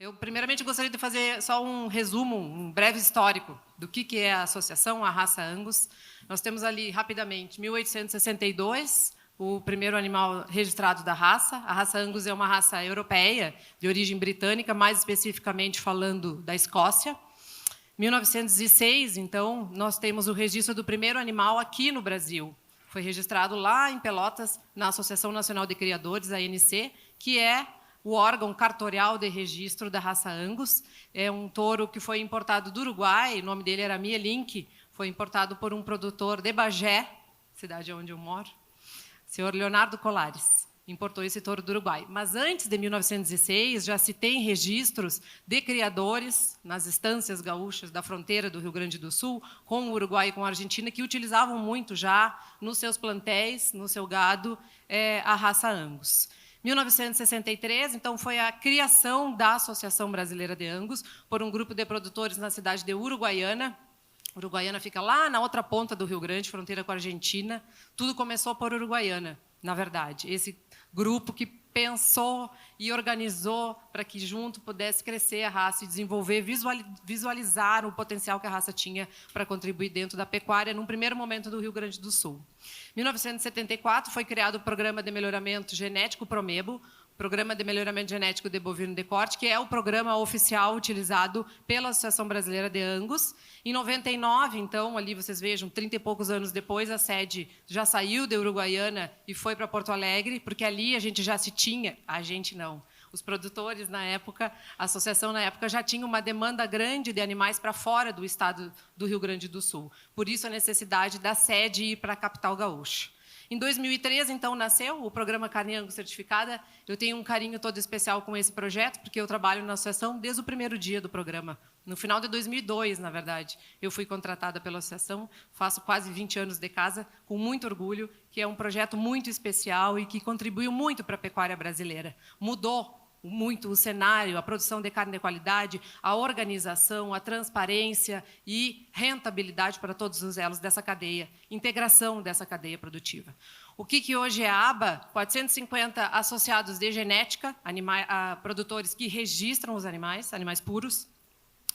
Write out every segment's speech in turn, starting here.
Eu, primeiramente, gostaria de fazer só um resumo, um breve histórico do que é a associação, a raça Angus. Nós temos ali, rapidamente, 1862, o primeiro animal registrado da raça. A raça Angus é uma raça europeia, de origem britânica, mais especificamente falando da Escócia. 1906, então, nós temos o registro do primeiro animal aqui no Brasil. Foi registrado lá em Pelotas, na Associação Nacional de Criadores, a ANC, que é o órgão cartorial de registro da raça Angus. É um touro que foi importado do Uruguai, o nome dele era Mielink, foi importado por um produtor de Bagé, cidade onde eu moro, senhor Leonardo Colares. Importou esse touro do Uruguai. Mas antes de 1906, já se tem registros de criadores nas estâncias gaúchas da fronteira do Rio Grande do Sul, com o Uruguai e com a Argentina, que utilizavam muito já nos seus plantéis, no seu gado, a raça Angus. 1963, então, foi a criação da Associação Brasileira de Angus por um grupo de produtores na cidade de Uruguaiana. Uruguaiana fica lá na outra ponta do Rio Grande, fronteira com a Argentina. Tudo começou por Uruguaiana, na verdade. Esse grupo que pensou e organizou para que junto pudesse crescer a raça e desenvolver, visualizar o potencial que a raça tinha para contribuir dentro da pecuária, num primeiro momento do Rio Grande do Sul. Em 1974, foi criado o Programa de Melhoramento Genético Promebo, Programa de Melhoramento Genético de Bovino de Corte, que é o programa oficial utilizado pela Associação Brasileira de Angus. Em 99, então, ali vocês vejam, 30 e poucos anos depois, a sede já saiu de Uruguaiana e foi para Porto Alegre, porque ali a gente já se tinha, a gente não, os produtores na época, a associação na época já tinha uma demanda grande de animais para fora do estado do Rio Grande do Sul. Por isso a necessidade da sede ir para a capital gaúcha. Em 2013, então, nasceu o programa Carne Angus Certificada. Eu tenho um carinho todo especial com esse projeto, porque eu trabalho na associação desde o primeiro dia do programa. No final de 2002, na verdade, eu fui contratada pela associação, faço quase 20 anos de casa, com muito orgulho, que é um projeto muito especial e que contribuiu muito para a pecuária brasileira. Mudou muito o cenário, a produção de carne de qualidade, a organização, a transparência e rentabilidade para todos os elos dessa cadeia, integração dessa cadeia produtiva. O que hoje é a ABA? 450 associados de genética, produtores que registram os animais puros,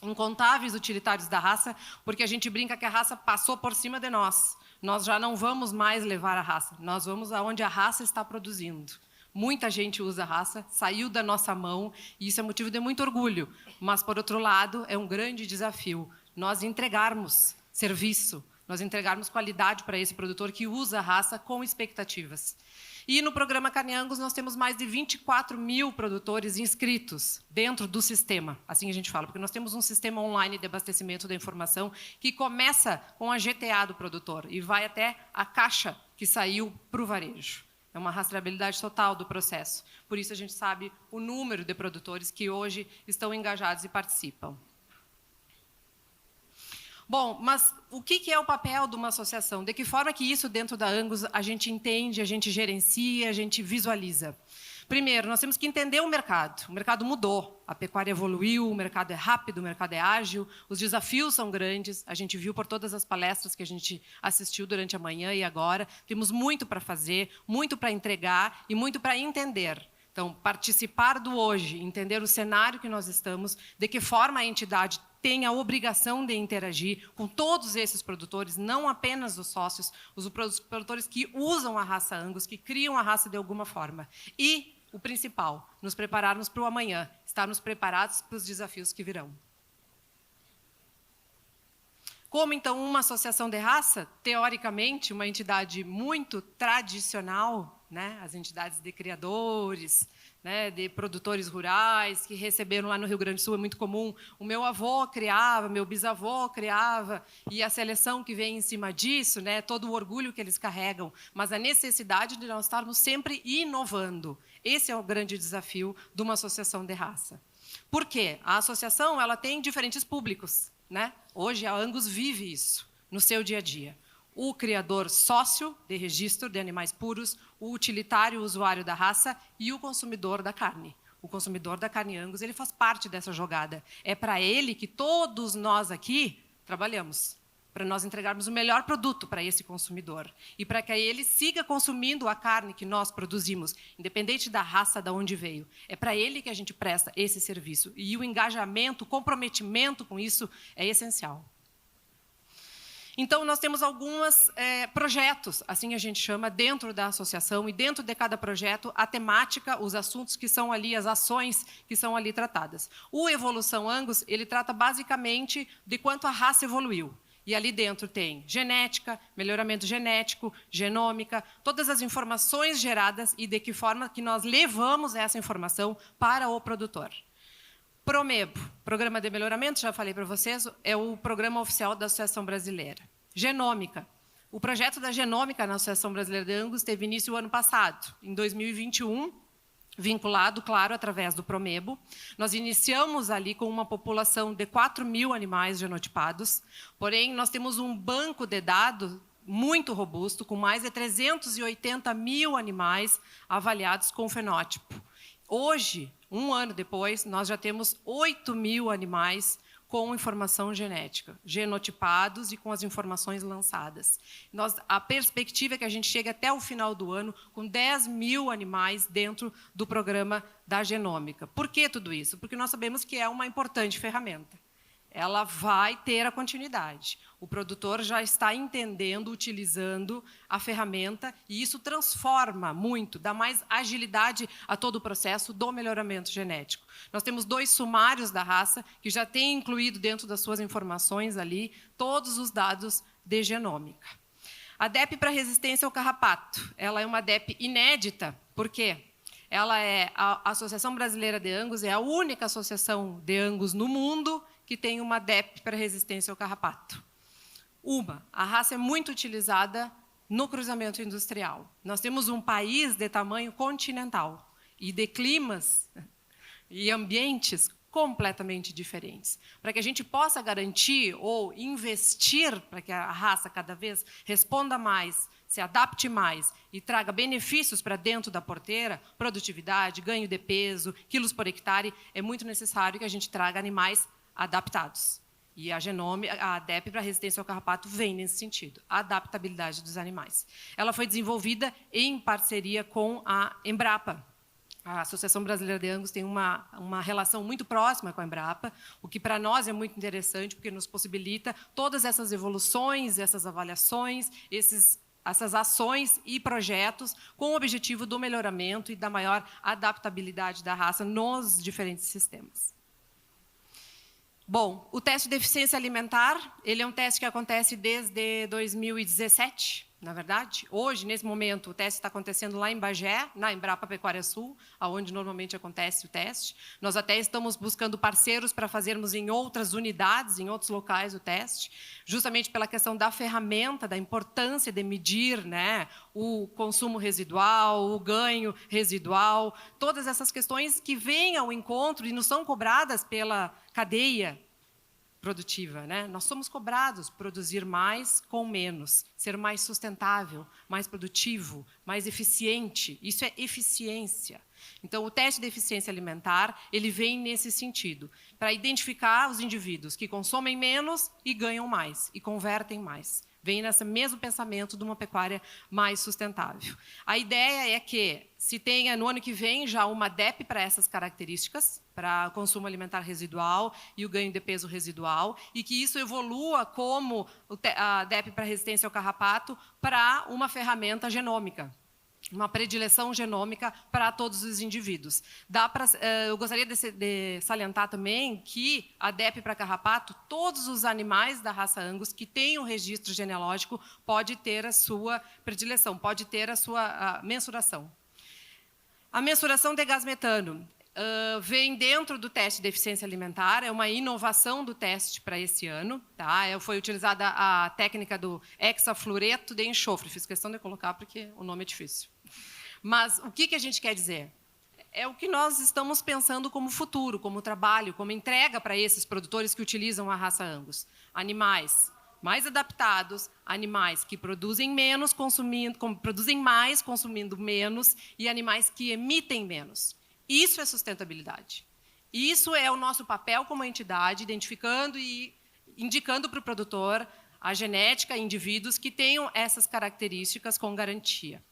incontáveis utilitários da raça, porque a gente brinca que a raça passou por cima de nós. Nós já não vamos mais levar a raça, nós vamos aonde a raça está produzindo. Muita gente usa a raça, saiu da nossa mão, e isso é motivo de muito orgulho. Mas, por outro lado, é um grande desafio nós entregarmos serviço, nós entregarmos qualidade para esse produtor que usa a raça com expectativas. E no programa Carne Angus nós temos mais de 24 mil produtores inscritos dentro do sistema, assim a gente fala, porque nós temos um sistema online de abastecimento da informação que começa com a GTA do produtor e vai até a caixa que saiu para o varejo. É uma rastreabilidade total do processo. Por isso, a gente sabe o número de produtores que hoje estão engajados e participam. Bom, mas o que é o papel de uma associação? De que forma que isso, dentro da Angus, a gente entende, a gente gerencia, a gente visualiza? Primeiro, nós temos que entender o mercado. O mercado mudou, a pecuária evoluiu, o mercado é rápido, o mercado é ágil, os desafios são grandes, a gente viu por todas as palestras que a gente assistiu durante a manhã e agora. Temos muito para fazer, muito para entregar e muito para entender. Então, participar do hoje, entender o cenário que nós estamos, de que forma a entidade tem a obrigação de interagir com todos esses produtores, não apenas os sócios, os produtores que usam a raça Angus, que criam a raça de alguma forma. E o principal, nos prepararmos para o amanhã, estarmos preparados para os desafios que virão. Como, então, uma associação de raça, teoricamente, uma entidade muito tradicional, né, as entidades de criadores, né, de produtores rurais, que receberam lá no Rio Grande do Sul, é muito comum, o meu avô criava, meu bisavô criava, e a seleção que vem em cima disso, né, todo o orgulho que eles carregam, mas a necessidade de nós estarmos sempre inovando. Esse é o grande desafio de uma associação de raça. Por quê? A associação ela tem diferentes públicos, né? Hoje a Angus vive isso no seu dia a dia. O criador sócio de registro de animais puros, o utilitário usuário da raça e o consumidor da carne. O consumidor da carne Angus ele faz parte dessa jogada. É para ele que todos nós aqui trabalhamos. para nós entregarmos o melhor produto para esse consumidor e para que ele siga consumindo a carne que nós produzimos, independente da raça de onde veio. É para ele que a gente presta esse serviço. E o engajamento, o comprometimento com isso é essencial. Então, nós temos alguns projetos, assim a gente chama, dentro da associação, e dentro de cada projeto, a temática, os assuntos que são ali, as ações que são ali tratadas. O Evolução Angus, ele trata basicamente de quanto a raça evoluiu. E ali dentro tem genética, melhoramento genético, genômica, todas as informações geradas e de que forma que nós levamos essa informação para o produtor. Promebo, Programa de Melhoramento, já falei para vocês, é o programa oficial da Associação Brasileira. Genômica. O projeto da genômica na Associação Brasileira de Angus teve início o ano passado, em 2021, vinculado, claro, através do Promebo. Nós iniciamos ali com uma população de 4.000 animais genotipados, porém, nós temos um banco de dados muito robusto, com mais de 380.000 animais avaliados com fenótipo. Hoje, um ano depois, nós já temos 8.000 animais com informação genética, genotipados e com as informações lançadas. A perspectiva é que a gente chegue até o final do ano com 10.000 animais dentro do programa da genômica. Por que tudo isso? Porque nós sabemos que é uma importante ferramenta. Ela vai ter a continuidade. O produtor já está entendendo, utilizando a ferramenta, e isso transforma muito, dá mais agilidade a todo o processo do melhoramento genético. Nós temos 2 sumários da raça, que já têm incluído dentro das suas informações ali todos os dados de genômica. A DEP para resistência ao carrapato, ela é uma DEP inédita, por quê? A Associação Brasileira de Angus é a única associação de Angus no mundo que tem uma DEP para resistência ao carrapato. A raça é muito utilizada no cruzamento industrial. Nós temos um país de tamanho continental e de climas e ambientes completamente diferentes. Para que a gente possa garantir ou investir para que a raça cada vez responda mais, se adapte mais e traga benefícios para dentro da porteira, produtividade, ganho de peso, quilos por hectare, é muito necessário que a gente traga animais adaptados. E a DEP para resistência ao carrapato vem nesse sentido, a adaptabilidade dos animais. Ela foi desenvolvida em parceria com a Embrapa. A Associação Brasileira de Angus tem uma relação muito próxima com a Embrapa, o que para nós é muito interessante, porque nos possibilita todas essas evoluções, essas avaliações, essas ações e projetos com o objetivo do melhoramento e da maior adaptabilidade da raça nos diferentes sistemas. Bom, o teste de eficiência alimentar, ele é um teste que acontece desde 2017, na verdade. Hoje, nesse momento, o teste está acontecendo lá em Bagé, na Embrapa Pecuária Sul, onde normalmente acontece o teste. Nós até estamos buscando parceiros para fazermos em outras unidades, em outros locais o teste, justamente pela questão da ferramenta, da importância de medir, né, o consumo residual, o ganho residual, todas essas questões que vêm ao encontro e nos são cobradas pela cadeia produtiva, né? Nós somos cobrados produzir mais com menos, ser mais sustentável, mais produtivo, mais eficiente. Isso é eficiência. Então, o teste de eficiência alimentar, ele vem nesse sentido, para identificar os indivíduos que consomem menos e ganham mais, e convertem mais. Vem nesse mesmo pensamento de uma pecuária mais sustentável. A ideia é que se tenha, no ano que vem, já uma DEP para essas características, para o consumo alimentar residual e o ganho de peso residual, e que isso evolua como a DEP para resistência ao carrapato para uma ferramenta genômica, uma predileção genômica para todos os indivíduos. Eu gostaria de salientar também que a DEP para carrapato, todos os animais da raça Angus que têm um registro genealógico pode ter a sua predileção, pode ter a sua mensuração. A mensuração de gás metano vem dentro do teste de eficiência alimentar, é uma inovação do teste para esse ano. Tá? Foi utilizada a técnica do hexafluoreto de enxofre. Fiz questão de colocar porque o nome é difícil. Mas o que a gente quer dizer? É o que nós estamos pensando como futuro, como trabalho, como entrega para esses produtores que utilizam a raça Angus. Animais mais adaptados, animais que produzem menos, produzem mais, consumindo menos, e animais que emitem menos. Isso é sustentabilidade. Isso é o nosso papel como entidade, identificando e indicando para o produtor a genética a indivíduos que tenham essas características com garantia.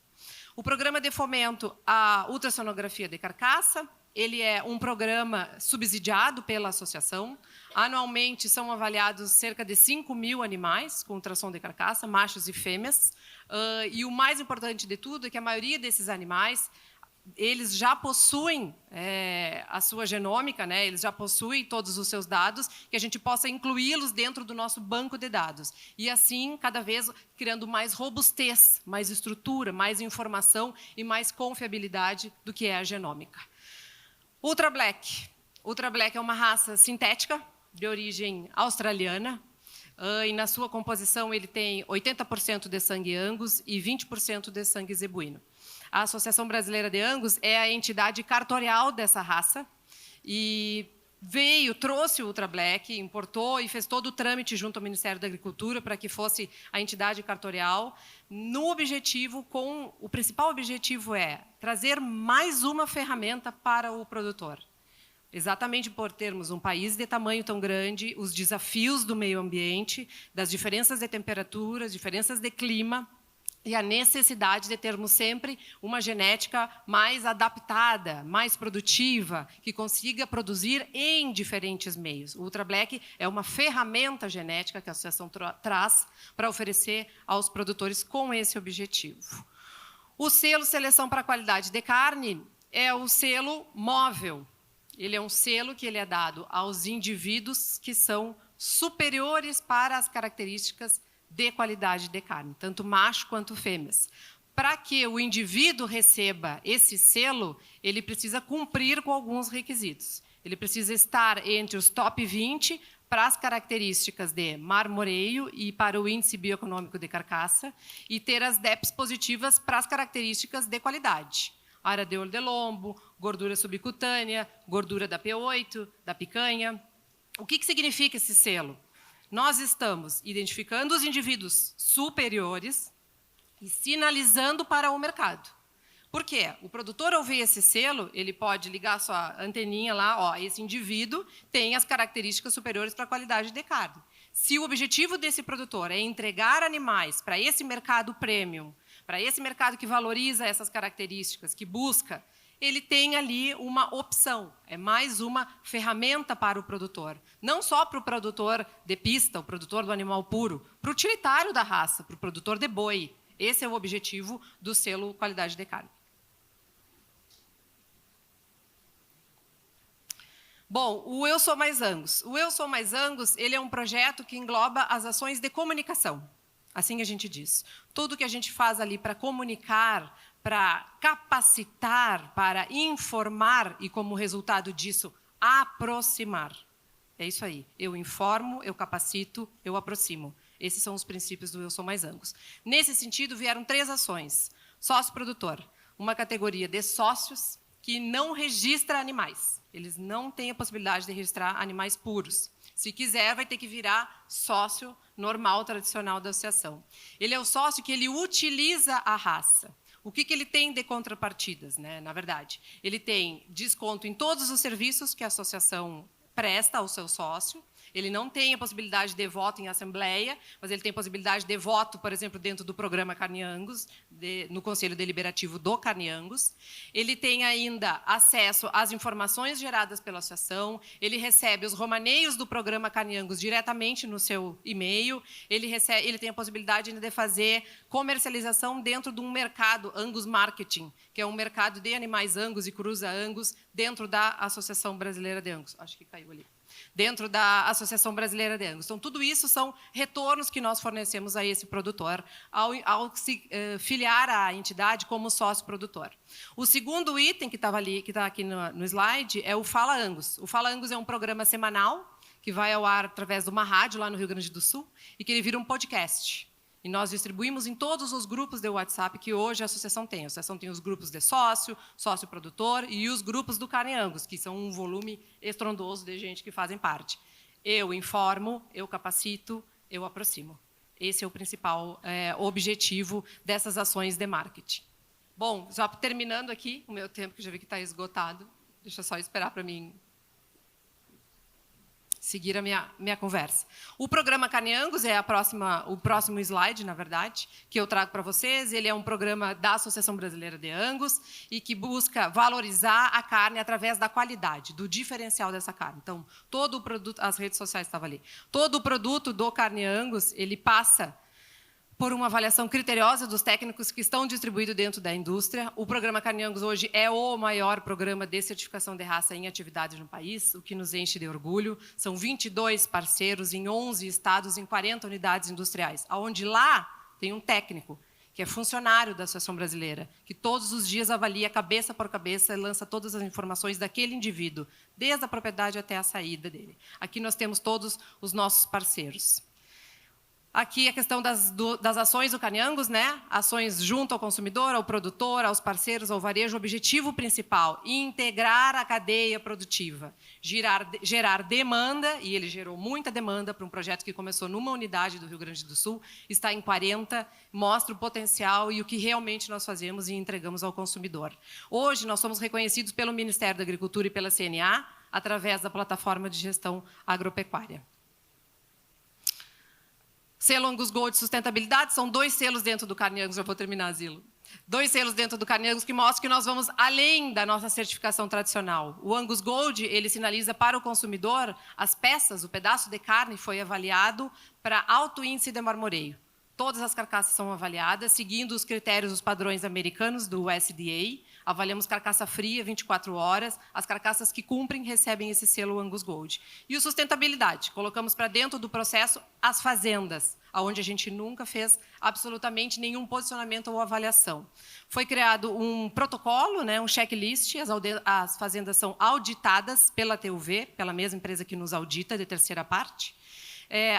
O programa de fomento à ultrassonografia de carcaça, ele é um programa subsidiado pela associação. Anualmente são avaliados cerca de 5.000 animais com ultrassom de carcaça, machos e fêmeas. E o mais importante de tudo é que a maioria desses animais, eles já possuem a sua genômica, né? Eles já possuem todos os seus dados, que a gente possa incluí-los dentro do nosso banco de dados. E assim, cada vez criando mais robustez, mais estrutura, mais informação e mais confiabilidade do que é a genômica. Ultra Black. Ultra Black é uma raça sintética, de origem australiana, e na sua composição ele tem 80% de sangue Angus e 20% de sangue zebuíno. A Associação Brasileira de Angus é a entidade cartorial dessa raça e trouxe o Ultra Black, importou e fez todo o trâmite junto ao Ministério da Agricultura para que fosse a entidade cartorial, o principal objetivo é trazer mais uma ferramenta para o produtor. Exatamente por termos um país de tamanho tão grande, os desafios do meio ambiente, das diferenças de temperatura, diferenças de clima, e a necessidade de termos sempre uma genética mais adaptada, mais produtiva, que consiga produzir em diferentes meios. O Ultra Black é uma ferramenta genética que a associação traz para oferecer aos produtores com esse objetivo. O selo Seleção para a Qualidade de Carne é o selo móvel. Ele é um selo que ele é dado aos indivíduos que são superiores para as características de qualidade de carne, tanto macho quanto fêmeas. Para que o indivíduo receba esse selo, ele precisa cumprir com alguns requisitos. Ele precisa estar entre os top 20 para as características de marmoreio e para o índice bioeconômico de carcaça e ter as DEPs positivas para as características de qualidade. Área de olho de lombo, gordura subcutânea, gordura da P8, da picanha. O que significa esse selo? Nós estamos identificando os indivíduos superiores e sinalizando para o mercado. Por quê? O produtor, ao ver esse selo, ele pode ligar sua anteninha lá, ó, esse indivíduo tem as características superiores para a qualidade de carne. Se o objetivo desse produtor é entregar animais para esse mercado premium, para esse mercado que valoriza essas características, que busca, ele tem ali uma opção, é mais uma ferramenta para o produtor. Não só para o produtor de pista, o produtor do animal puro, para o utilitário da raça, para o produtor de boi. Esse é o objetivo do selo Qualidade de Carne. Bom, o Eu Sou Mais Angus. O Eu Sou Mais Angus, ele é um projeto que engloba as ações de comunicação. Assim a gente diz. Tudo que a gente faz ali para comunicar, para capacitar, para informar e, como resultado disso, aproximar. É isso aí. Eu informo, eu capacito, eu aproximo. Esses são os princípios do Eu Sou Mais Angus. Nesse sentido, vieram 3 ações. Sócio-produtor, uma categoria de sócios que não registra animais. Eles não têm a possibilidade de registrar animais puros. Se quiser, vai ter que virar sócio normal, tradicional da associação. Ele é o sócio que ele utiliza a raça. O que ele tem de contrapartidas, né? Na verdade? Ele tem desconto em todos os serviços que a associação presta ao seu sócio. Ele não tem a possibilidade de voto em assembleia, mas ele tem possibilidade de voto, por exemplo, dentro do programa Carne Angus, no Conselho Deliberativo do Carne Angus. Ele tem ainda acesso às informações geradas pela associação, ele recebe os romaneios do programa Carne Angus diretamente no seu e-mail, ele tem a possibilidade ainda de fazer comercialização dentro de um mercado Angus Marketing, que é um mercado de animais Angus e cruza Angus dentro da Associação Brasileira de Angus. Acho que caiu ali. Dentro da Associação Brasileira de Angus. Então, tudo isso são retornos que nós fornecemos a esse produtor ao se filiar à entidade como sócio-produtor. O segundo item que estava ali, que está aqui no slide, é o Fala Angus. O Fala Angus é um programa semanal que vai ao ar através de uma rádio lá no Rio Grande do Sul e que ele vira um podcast. E nós distribuímos em todos os grupos de WhatsApp que hoje a associação tem. A associação tem os grupos de sócio, sócio-produtor e os grupos do Carne Angus, que são um volume estrondoso de gente que fazem parte. Eu informo, eu capacito, eu aproximo. Esse é o principal objetivo dessas ações de marketing. Bom, já terminando aqui o meu tempo, que já vi que está esgotado. Deixa eu só esperar para mim. seguir a minha conversa. O programa Carne Angus é o próximo slide, na verdade, que eu trago para vocês. Ele é um programa da Associação Brasileira de Angus e que busca valorizar a carne através da qualidade, do diferencial dessa carne. Então, todo o produto, as redes sociais estavam ali, todo o produto do Carne Angus, ele passa por uma avaliação criteriosa dos técnicos que estão distribuídos dentro da indústria. O programa Carne Angus hoje é o maior programa de certificação de raça em atividade no país, o que nos enche de orgulho. São 22 parceiros em 11 estados, em 40 unidades industriais, onde lá tem um técnico, que é funcionário da Associação Brasileira, que todos os dias avalia cabeça por cabeça e lança todas as informações daquele indivíduo, desde a propriedade até a saída dele. Aqui nós temos todos os nossos parceiros. Aqui a questão das ações do Carne Angus, né? Ações junto ao consumidor, ao produtor, aos parceiros, ao varejo. O objetivo principal, integrar a cadeia produtiva, gerar demanda, e ele gerou muita demanda para um projeto que começou numa unidade do Rio Grande do Sul, está em 40, mostra o potencial e o que realmente nós fazemos e entregamos ao consumidor. Hoje nós somos reconhecidos pelo Ministério da Agricultura e pela CNA, através da plataforma de gestão agropecuária. Selo Angus Gold de sustentabilidade, são 2 selos dentro do Carne Angus, já vou terminar, Zilo. 2 selos dentro do Carne Angus que mostram que nós vamos além da nossa certificação tradicional. O Angus Gold, ele sinaliza para o consumidor as peças, o pedaço de carne foi avaliado para alto índice de marmoreio. Todas as carcaças são avaliadas, seguindo os critérios, os padrões americanos do USDA. Avaliamos carcaça fria, 24 horas. As carcaças que cumprem recebem esse selo Angus Gold. E o sustentabilidade. Colocamos para dentro do processo as fazendas, onde a gente nunca fez absolutamente nenhum posicionamento ou avaliação. Foi criado um protocolo, né, um checklist. As fazendas são auditadas pela TUV, pela mesma empresa que nos audita, de terceira parte.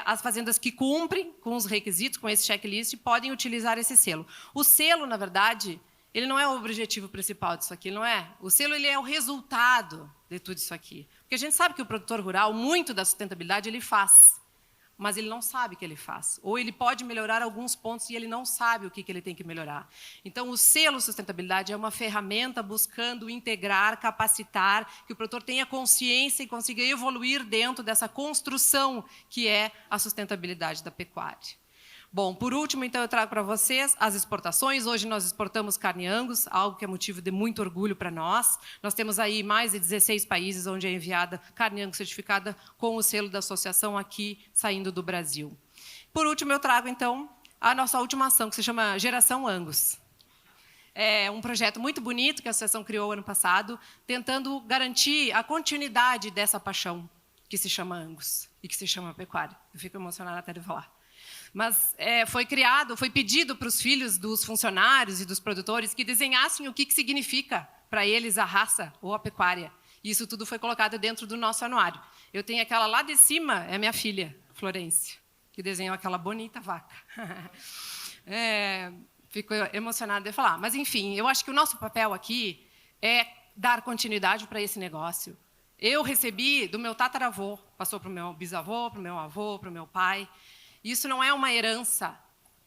As fazendas que cumprem com os requisitos, com esse checklist, podem utilizar esse selo. O selo, na verdade, ele não é o objetivo principal disso aqui, não é? O selo ele é o resultado de tudo isso aqui. Porque a gente sabe que o produtor rural, muito da sustentabilidade, ele faz, mas ele não sabe o que ele faz. Ou ele pode melhorar alguns pontos e ele não sabe o que ele tem que melhorar. Então, o selo sustentabilidade é uma ferramenta buscando integrar, capacitar, que o produtor tenha consciência e consiga evoluir dentro dessa construção que é a sustentabilidade da pecuária. Bom, por último, então, eu trago para vocês as exportações. Hoje nós exportamos carne Angus, algo que é motivo de muito orgulho para nós. Nós temos aí mais de 16 países onde é enviada carne Angus certificada com o selo da associação aqui, saindo do Brasil. Por último, eu trago, então, a nossa última ação, que se chama Geração Angus. É um projeto muito bonito que a associação criou ano passado, tentando garantir a continuidade dessa paixão que se chama Angus e que se chama pecuária. Eu fico emocionada até de falar. Mas foi pedido para os filhos dos funcionários e dos produtores que desenhassem o que significa para eles a raça ou a pecuária. E isso tudo foi colocado dentro do nosso anuário. Eu tenho aquela lá de cima, é minha filha, Florência, que desenhou aquela bonita vaca. Fico emocionada de falar. Mas, enfim, eu acho que o nosso papel aqui é dar continuidade para esse negócio. Eu recebi do meu tataravô, passou para o meu bisavô, para o meu avô, para o meu pai. Isso não é uma herança,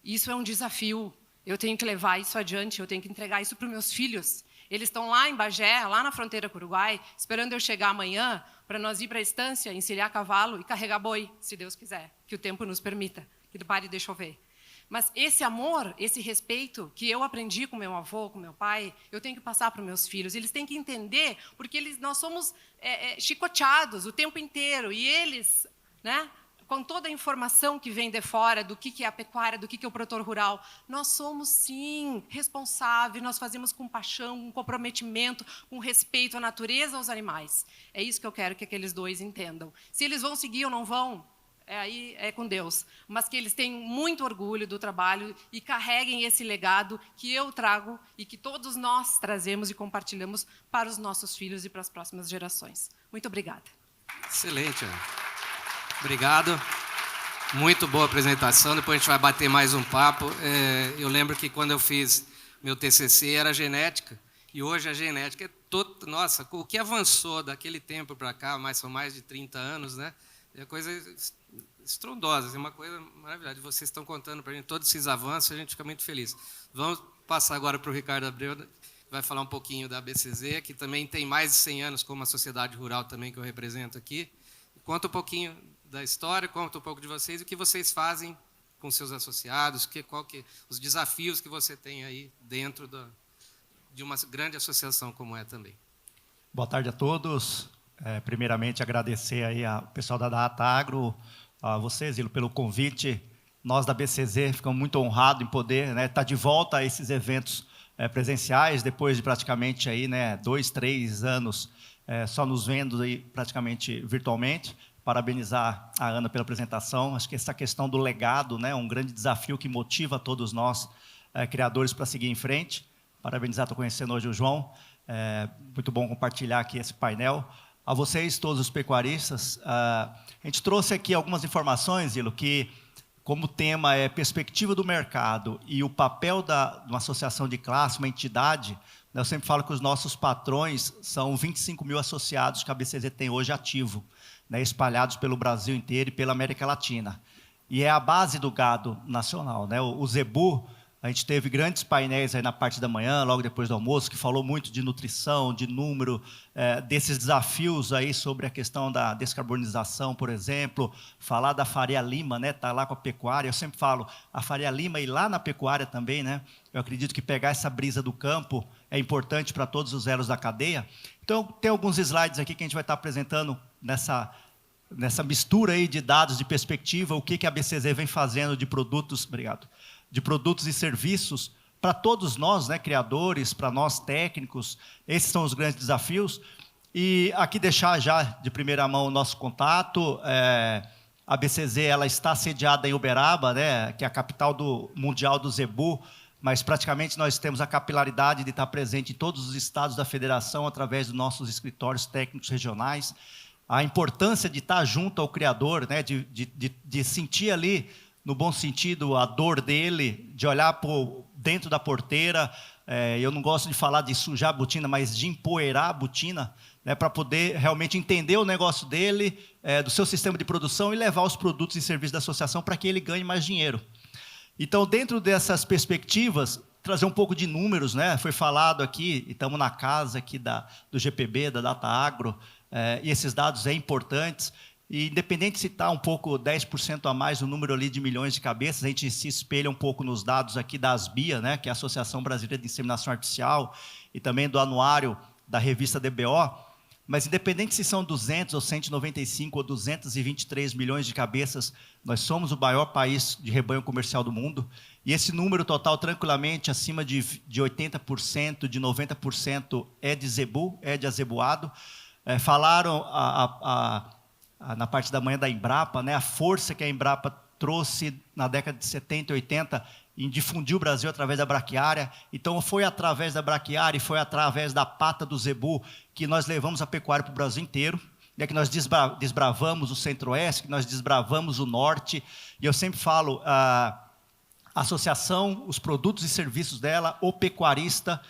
isso é um desafio. Eu tenho que levar isso adiante, eu tenho que entregar isso para os meus filhos. Eles estão lá em Bagé, lá na fronteira com o Uruguai, esperando eu chegar amanhã para nós ir para a estância, encilhar cavalo e carregar boi, se Deus quiser, que o tempo nos permita, que pare de chover. Mas esse amor, esse respeito que eu aprendi com meu avô, com meu pai, eu tenho que passar para os meus filhos. Eles têm que entender, porque nós somos chicoteados o tempo inteiro, e eles, né, com toda a informação que vem de fora do que é a pecuária, do que é o produtor rural, nós somos, sim, responsáveis, nós fazemos com paixão, com comprometimento, com respeito à natureza, aos animais. É isso que eu quero que aqueles dois entendam. Se eles vão seguir ou não vão, aí é com Deus. Mas que eles tenham muito orgulho do trabalho e carreguem esse legado que eu trago e que todos nós trazemos e compartilhamos para os nossos filhos e para as próximas gerações. Muito obrigada. Excelente, Ana. Obrigado. Muito boa apresentação. Depois a gente vai bater mais um papo. Eu lembro que quando eu fiz meu TCC era genética, e hoje a genética é toda... Nossa, o que avançou daquele tempo para cá, são mais de 30 anos, né? É coisa estrondosa, é uma coisa maravilhosa. Vocês estão contando para a gente todos esses avanços, a gente fica muito feliz. Vamos passar agora para o Ricardo Abreu, que vai falar um pouquinho da ABCZ, que também tem mais de 100 anos como a sociedade rural também que eu represento aqui. Conta um pouquinho da história, conta um pouco de vocês, e o que vocês fazem com seus associados, os desafios que você tem aí dentro de uma grande associação como é também. Boa tarde a todos. Primeiramente, agradecer aí ao pessoal da Data Agro, a vocês, Zilo, pelo convite. Nós da BCZ ficamos muito honrados em poder estar de volta a esses eventos presenciais, depois de praticamente aí, 2, 3 anos só nos vendo aí, praticamente virtualmente. Parabenizar a Ana pela apresentação. Acho que essa questão do legado é um grande desafio que motiva todos nós, criadores, para seguir em frente. Parabenizar, estou conhecendo hoje o João. Muito bom compartilhar aqui esse painel. A vocês, todos os pecuaristas, a gente trouxe aqui algumas informações, Zilo, que, como tema é perspectiva do mercado e o papel de uma associação de classe, uma entidade, eu sempre falo que os nossos patrões são 25 mil associados que a BCZ tem hoje ativo, espalhados pelo Brasil inteiro e pela América Latina. E é a base do gado nacional. O Zebu, a gente teve grandes painéis aí na parte da manhã, logo depois do almoço, que falou muito de nutrição, de número, desses desafios aí sobre a questão da descarbonização, por exemplo, falar da Faria Lima, tá lá com a pecuária. Eu sempre falo, a Faria Lima e lá na pecuária também, eu acredito que pegar essa brisa do campo é importante para todos os elos da cadeia. Então, tem alguns slides aqui que a gente vai estar apresentando nessa mistura aí de dados, de perspectiva, o que a BCZ vem fazendo de produtos, obrigado, de produtos e serviços para todos nós, criadores, para nós técnicos. Esses são os grandes desafios. E aqui deixar já de primeira mão o nosso contato. A BCZ ela está sediada em Uberaba, que é a capital mundial do Zebu, mas praticamente nós temos a capilaridade de estar presente em todos os estados da federação através dos nossos escritórios técnicos regionais. A importância de estar junto ao criador, de sentir ali, no bom sentido, a dor dele, de olhar por dentro da porteira. Eu não gosto de falar de sujar a botina, mas de empoeirar a botina, para poder realmente entender o negócio dele, do seu sistema de produção e levar os produtos e serviços da associação para que ele ganhe mais dinheiro. Então, dentro dessas perspectivas, trazer um pouco de números, foi falado aqui, e estamos na casa aqui do GPB, da Data Agro, e esses dados são importantes. E, independente se está um pouco 10% a mais o número ali de milhões de cabeças, a gente se espelha um pouco nos dados aqui da ASBIA, que é a Associação Brasileira de Inseminação Artificial, e também do anuário da revista DBO. Mas, independente se são 200 ou 195 ou 223 milhões de cabeças, nós somos o maior país de rebanho comercial do mundo. E esse número total, tranquilamente, acima de 80%, de 90% é de zebu, é de azebuado. Falaram na parte da manhã da Embrapa, a força que a Embrapa trouxe na década de 70 e 80 em difundir o Brasil através da braquiária. Então, foi através da braquiária e foi através da pata do zebu que nós levamos a pecuária para o Brasil inteiro, que nós desbravamos o centro-oeste, que nós desbravamos o norte. E eu sempre falo, a associação, os produtos e serviços dela, o pecuarista,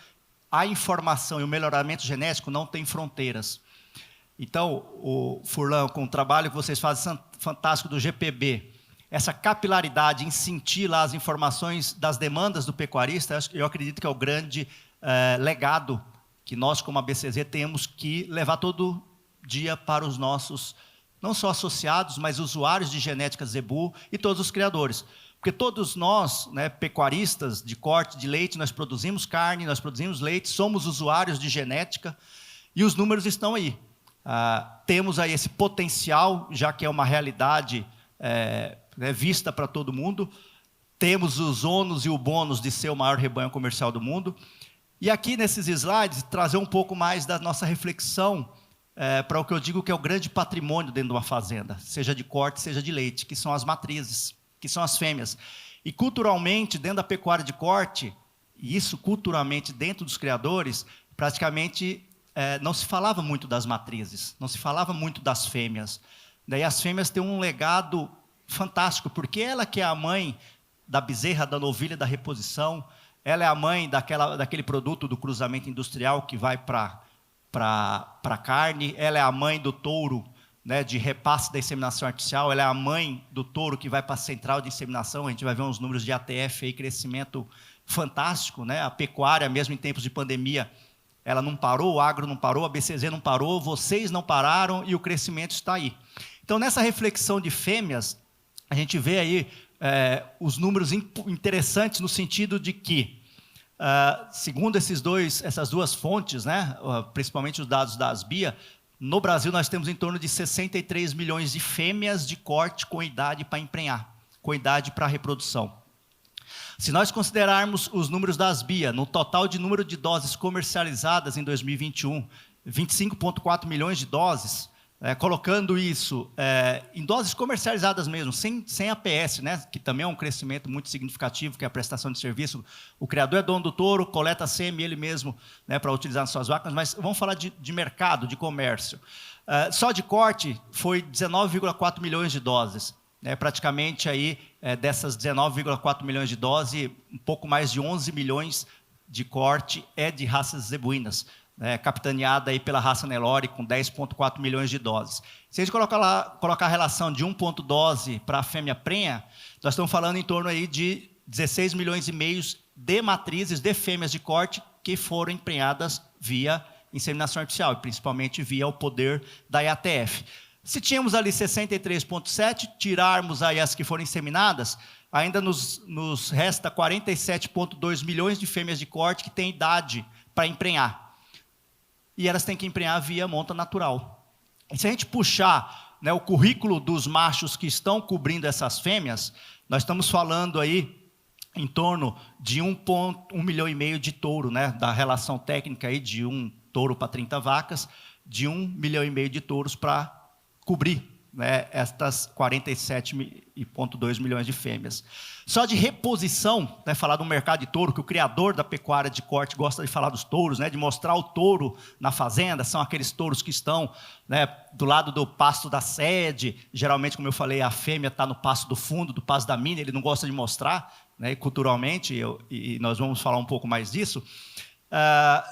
a informação e o melhoramento genético não tem fronteiras. Então, o Furlan, com o trabalho que vocês fazem fantástico do GPB, essa capilaridade em sentir lá as informações das demandas do pecuarista, eu acredito que é o grande legado que nós, como a BCZ, temos que levar todo dia para os nossos, não só associados, mas usuários de genética zebu e todos os criadores. Porque todos nós, pecuaristas de corte de leite, nós produzimos carne, nós produzimos leite, somos usuários de genética e os números estão aí. Temos aí esse potencial, já que é uma realidade vista para todo mundo. Temos os ônus e o bônus de ser o maior rebanho comercial do mundo. E aqui, nesses slides, trazer um pouco mais da nossa reflexão para o que eu digo que é o grande patrimônio dentro de uma fazenda, seja de corte, seja de leite, que são as matrizes, que são as fêmeas. E, culturalmente, dentro da pecuária de corte, e isso culturalmente dentro dos criadores, praticamente não se falava muito das matrizes, não se falava muito das fêmeas. Daí as fêmeas têm um legado fantástico, porque ela que é a mãe da bezerra, da novilha, da reposição, ela é a mãe daquele produto do cruzamento industrial que vai para a carne, ela é a mãe do touro, de repasse da inseminação artificial, ela é a mãe do touro que vai para a central de inseminação. A gente vai ver uns números de ATF, aí, crescimento fantástico. A pecuária, mesmo em tempos de pandemia, ela não parou, o agro não parou, a BCZ não parou, vocês não pararam e o crescimento está aí. Então, nessa reflexão de fêmeas, a gente vê aí os números interessantes no sentido de que, segundo essas duas fontes, né, principalmente os dados da Asbia, no Brasil nós temos em torno de 63 milhões de fêmeas de corte com idade para emprenhar, com idade para reprodução. Se nós considerarmos os números da Asbia, no total de número de doses comercializadas em 2021, 25,4 milhões de doses, colocando isso em doses comercializadas mesmo, sem APS, né, que também é um crescimento muito significativo, que é a prestação de serviço. O criador é dono do touro, coleta a sêmen ele mesmo, né, para utilizar nas suas vacas, mas vamos falar de mercado, de comércio. Só de corte foi 19,4 milhões de doses. Praticamente aí, dessas 19,4 milhões de doses, um pouco mais de 11 milhões de corte é de raças zebuínas, capitaneada aí pela raça Nelore, com 10,4 milhões de doses. Se a gente colocar a relação de 1 ponto dose para a fêmea prenha, nós estamos falando em torno aí de 16 milhões e meio de matrizes de fêmeas de corte que foram emprenhadas via inseminação artificial, e principalmente via o poder da IATF. Se tínhamos ali 63,7, tirarmos aí as que foram inseminadas, ainda nos resta 47,2 milhões de fêmeas de corte que têm idade para emprenhar. E elas têm que emprenhar via monta natural. E se a gente puxar, né, o currículo dos machos que estão cobrindo essas fêmeas, nós estamos falando aí em torno de 1,5 milhão de touro, né, da relação técnica aí de um touro para 30 vacas, de 1,5 milhão de touros para cobrir, né, estas 47,2 milhões de fêmeas. Só de reposição, né, falar do mercado de touro, que o criador da pecuária de corte gosta de falar dos touros, né, de mostrar o touro na fazenda, são aqueles touros que estão, né, do lado do pasto da sede, geralmente, como eu falei, a fêmea está no pasto do fundo, do pasto da mina, ele não gosta de mostrar, né, culturalmente, e nós vamos falar um pouco mais disso.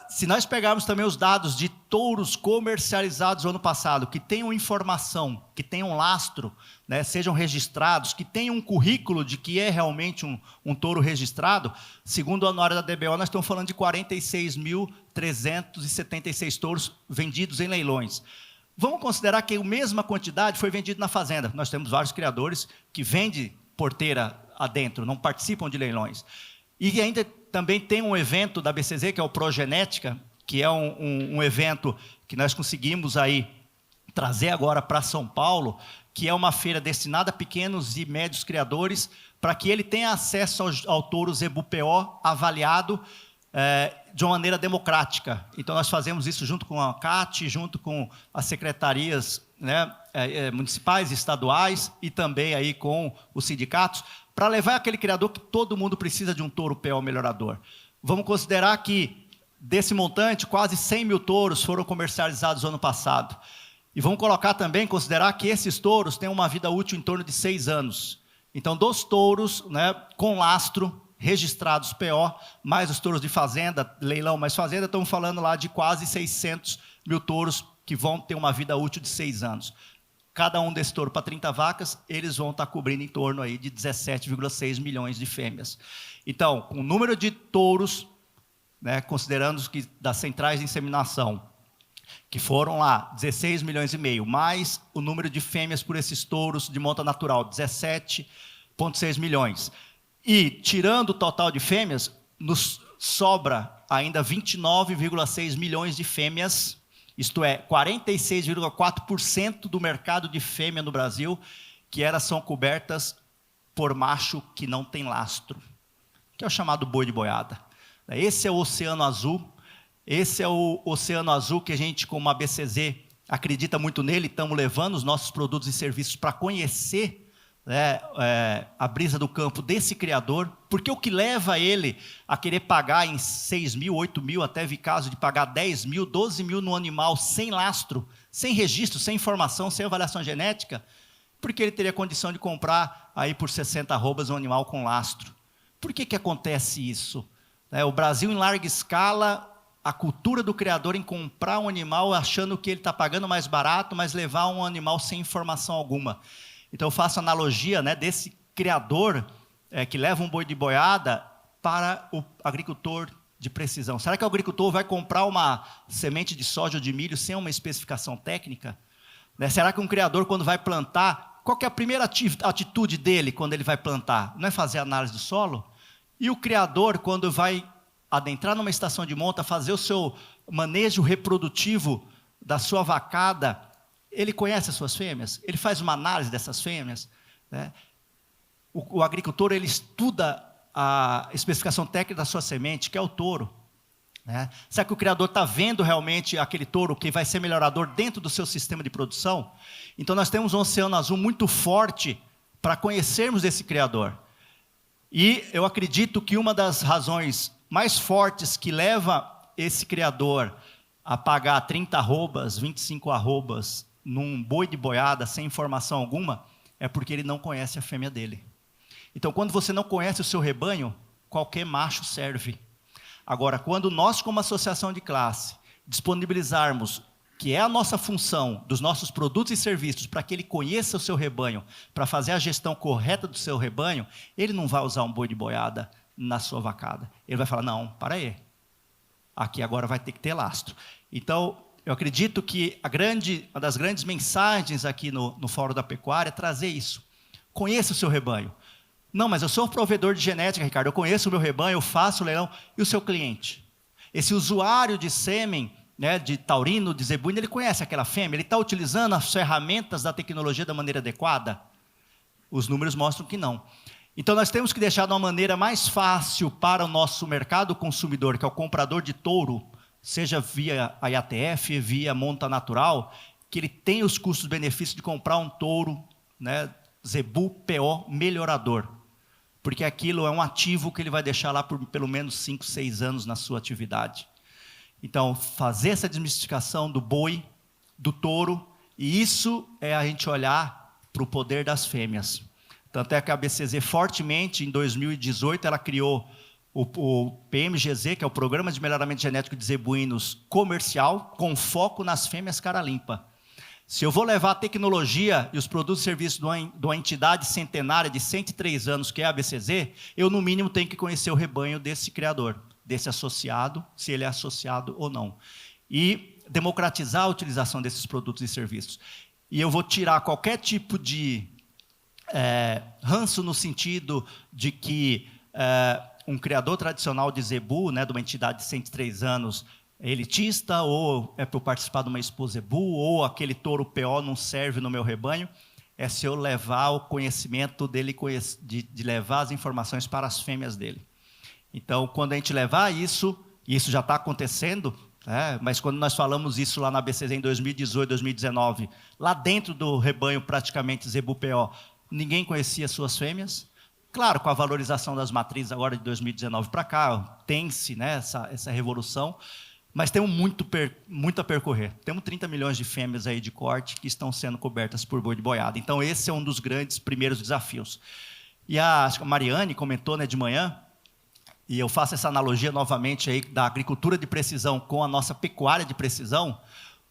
Se nós pegarmos também os dados de touros comercializados no ano passado, que tenham informação, que tenham lastro, né, sejam registrados, que tenham um currículo de que é realmente um touro registrado, segundo a anuária da DBO, nós estamos falando de 46.376 touros vendidos em leilões. Vamos considerar que a mesma quantidade foi vendida na fazenda. Nós temos vários criadores que vendem porteira adentro, não participam de leilões. E ainda também tem um evento da BCZ, que é o Progenética, que é um evento que nós conseguimos aí trazer agora para São Paulo, que é uma feira destinada a pequenos e médios criadores, para que ele tenha acesso ao touro Zebu PO avaliado de uma maneira democrática. Então, nós fazemos isso junto com a CAT, junto com as secretarias, né, municipais, estaduais, e também aí com os sindicatos, para levar aquele criador que todo mundo precisa de um touro PO melhorador. Vamos considerar que, desse montante, quase 100 mil touros foram comercializados no ano passado. E vamos colocar também, considerar que esses touros têm uma vida útil em torno de 6 anos. Então, dos touros, né, com lastro, registrados PO, mais os touros de fazenda, leilão mais fazenda, estamos falando lá de quase 600 mil touros que vão ter uma vida útil de 6 anos. Cada um desse touro para 30 vacas, eles vão estar cobrindo em torno aí de 17,6 milhões de fêmeas. Então, com o número de touros, né, considerando que das centrais de inseminação, que foram lá 16 milhões e meio, mais o número de fêmeas por esses touros de monta natural, 17,6 milhões. E, tirando o total de fêmeas, nos sobra ainda 29,6 milhões de fêmeas, isto é, 46,4% do mercado de fêmea no Brasil, que elas são cobertas por macho que não tem lastro, que é o chamado boi de boiada. Esse é o oceano azul, esse é o oceano azul que a gente, como a BCZ, acredita muito nele, estamos levando os nossos produtos e serviços para conhecer, né, a brisa do campo desse criador, porque o que leva ele a querer pagar em 6 mil, 8 mil, até vi caso de pagar 10 mil, 12 mil no animal sem lastro, sem registro, sem informação, sem avaliação genética, porque ele teria condição de comprar aí por 60 arrobas um animal com lastro. Por que acontece isso? O Brasil, em larga escala, a cultura do criador em comprar um animal achando que ele está pagando mais barato, mas levar um animal sem informação alguma. Então, eu faço analogia, né, desse criador que leva um boi de boiada para o agricultor de precisão. Será que o agricultor vai comprar uma semente de soja ou de milho sem uma especificação técnica? Né? Será que um criador, quando vai plantar, qual que é a primeira atitude dele quando ele vai plantar? Não é fazer análise do solo? E o criador, quando vai adentrar numa estação de monta, fazer o seu manejo reprodutivo da sua vacada, ele conhece as suas fêmeas? Ele faz uma análise dessas fêmeas? Né? O agricultor, ele estuda a especificação técnica da sua semente, que é o touro. Né? Será que o criador está vendo realmente aquele touro que vai ser melhorador dentro do seu sistema de produção? Então, nós temos um oceano azul muito forte para conhecermos esse criador. E eu acredito que uma das razões mais fortes que leva esse criador a pagar 30 arrobas, 25 arrobas num boi de boiada sem informação alguma, é porque ele não conhece a fêmea dele. Então, quando você não conhece o seu rebanho, qualquer macho serve. Agora, quando nós, como associação de classe, disponibilizarmos, que é a nossa função, dos nossos produtos e serviços, para que ele conheça o seu rebanho, para fazer a gestão correta do seu rebanho, ele não vai usar um boi de boiada na sua vacada. Ele vai falar, não, para aí. Aqui agora vai ter que ter lastro. Então, eu acredito que uma das grandes mensagens aqui no Fórum da Pecuária é trazer isso. Conheça o seu rebanho. Não, mas eu sou provedor de genética, Ricardo. Eu conheço o meu rebanho, eu faço o leilão. E o seu cliente? Esse usuário de sêmen, né, de taurino, de zebuíno, ele conhece aquela fêmea? Ele está utilizando as ferramentas da tecnologia da maneira adequada? Os números mostram que não. Então, nós temos que deixar de uma maneira mais fácil para o nosso mercado consumidor, que é o comprador de touro, seja via a IATF, via monta natural, que ele tem os custos-benefícios de comprar um touro, né, zebu PO melhorador. Porque aquilo é um ativo que ele vai deixar lá por pelo menos 5, 6 anos na sua atividade. Então, fazer essa desmistificação do boi, do touro, e isso é a gente olhar para o poder das fêmeas. Tanto é que a BCZ, fortemente, em 2018, ela criou o PMGZ, que é o Programa de Melhoramento Genético de Zebuínos Comercial, com foco nas fêmeas cara limpa. Se eu vou levar a tecnologia e os produtos e serviços de uma entidade centenária de 103 anos, que é a BCZ, eu, no mínimo, tenho que conhecer o rebanho desse criador, desse associado, se ele é associado ou não. E democratizar a utilização desses produtos e serviços. E eu vou tirar qualquer tipo de ranço no sentido de que um criador tradicional de zebu, né, de uma entidade de 103 anos, é elitista, ou é para eu participar de uma Expo Zebu, ou aquele touro PO não serve no meu rebanho, é se eu levar o conhecimento dele, de levar as informações para as fêmeas dele. Então, quando a gente levar isso, e isso já está acontecendo, mas quando nós falamos isso lá na BCZ em 2018, 2019, lá dentro do rebanho praticamente Zebu PO, ninguém conhecia suas fêmeas. Claro, com a valorização das matrizes agora de 2019 para cá, tem-se, né, essa revolução, mas temos muito a percorrer. Temos 30 milhões de fêmeas aí de corte que estão sendo cobertas por boi de boiada. Então, esse é um dos grandes primeiros desafios. E acho que a Mariane comentou, né, de manhã, e eu faço essa analogia novamente aí da agricultura de precisão com a nossa pecuária de precisão.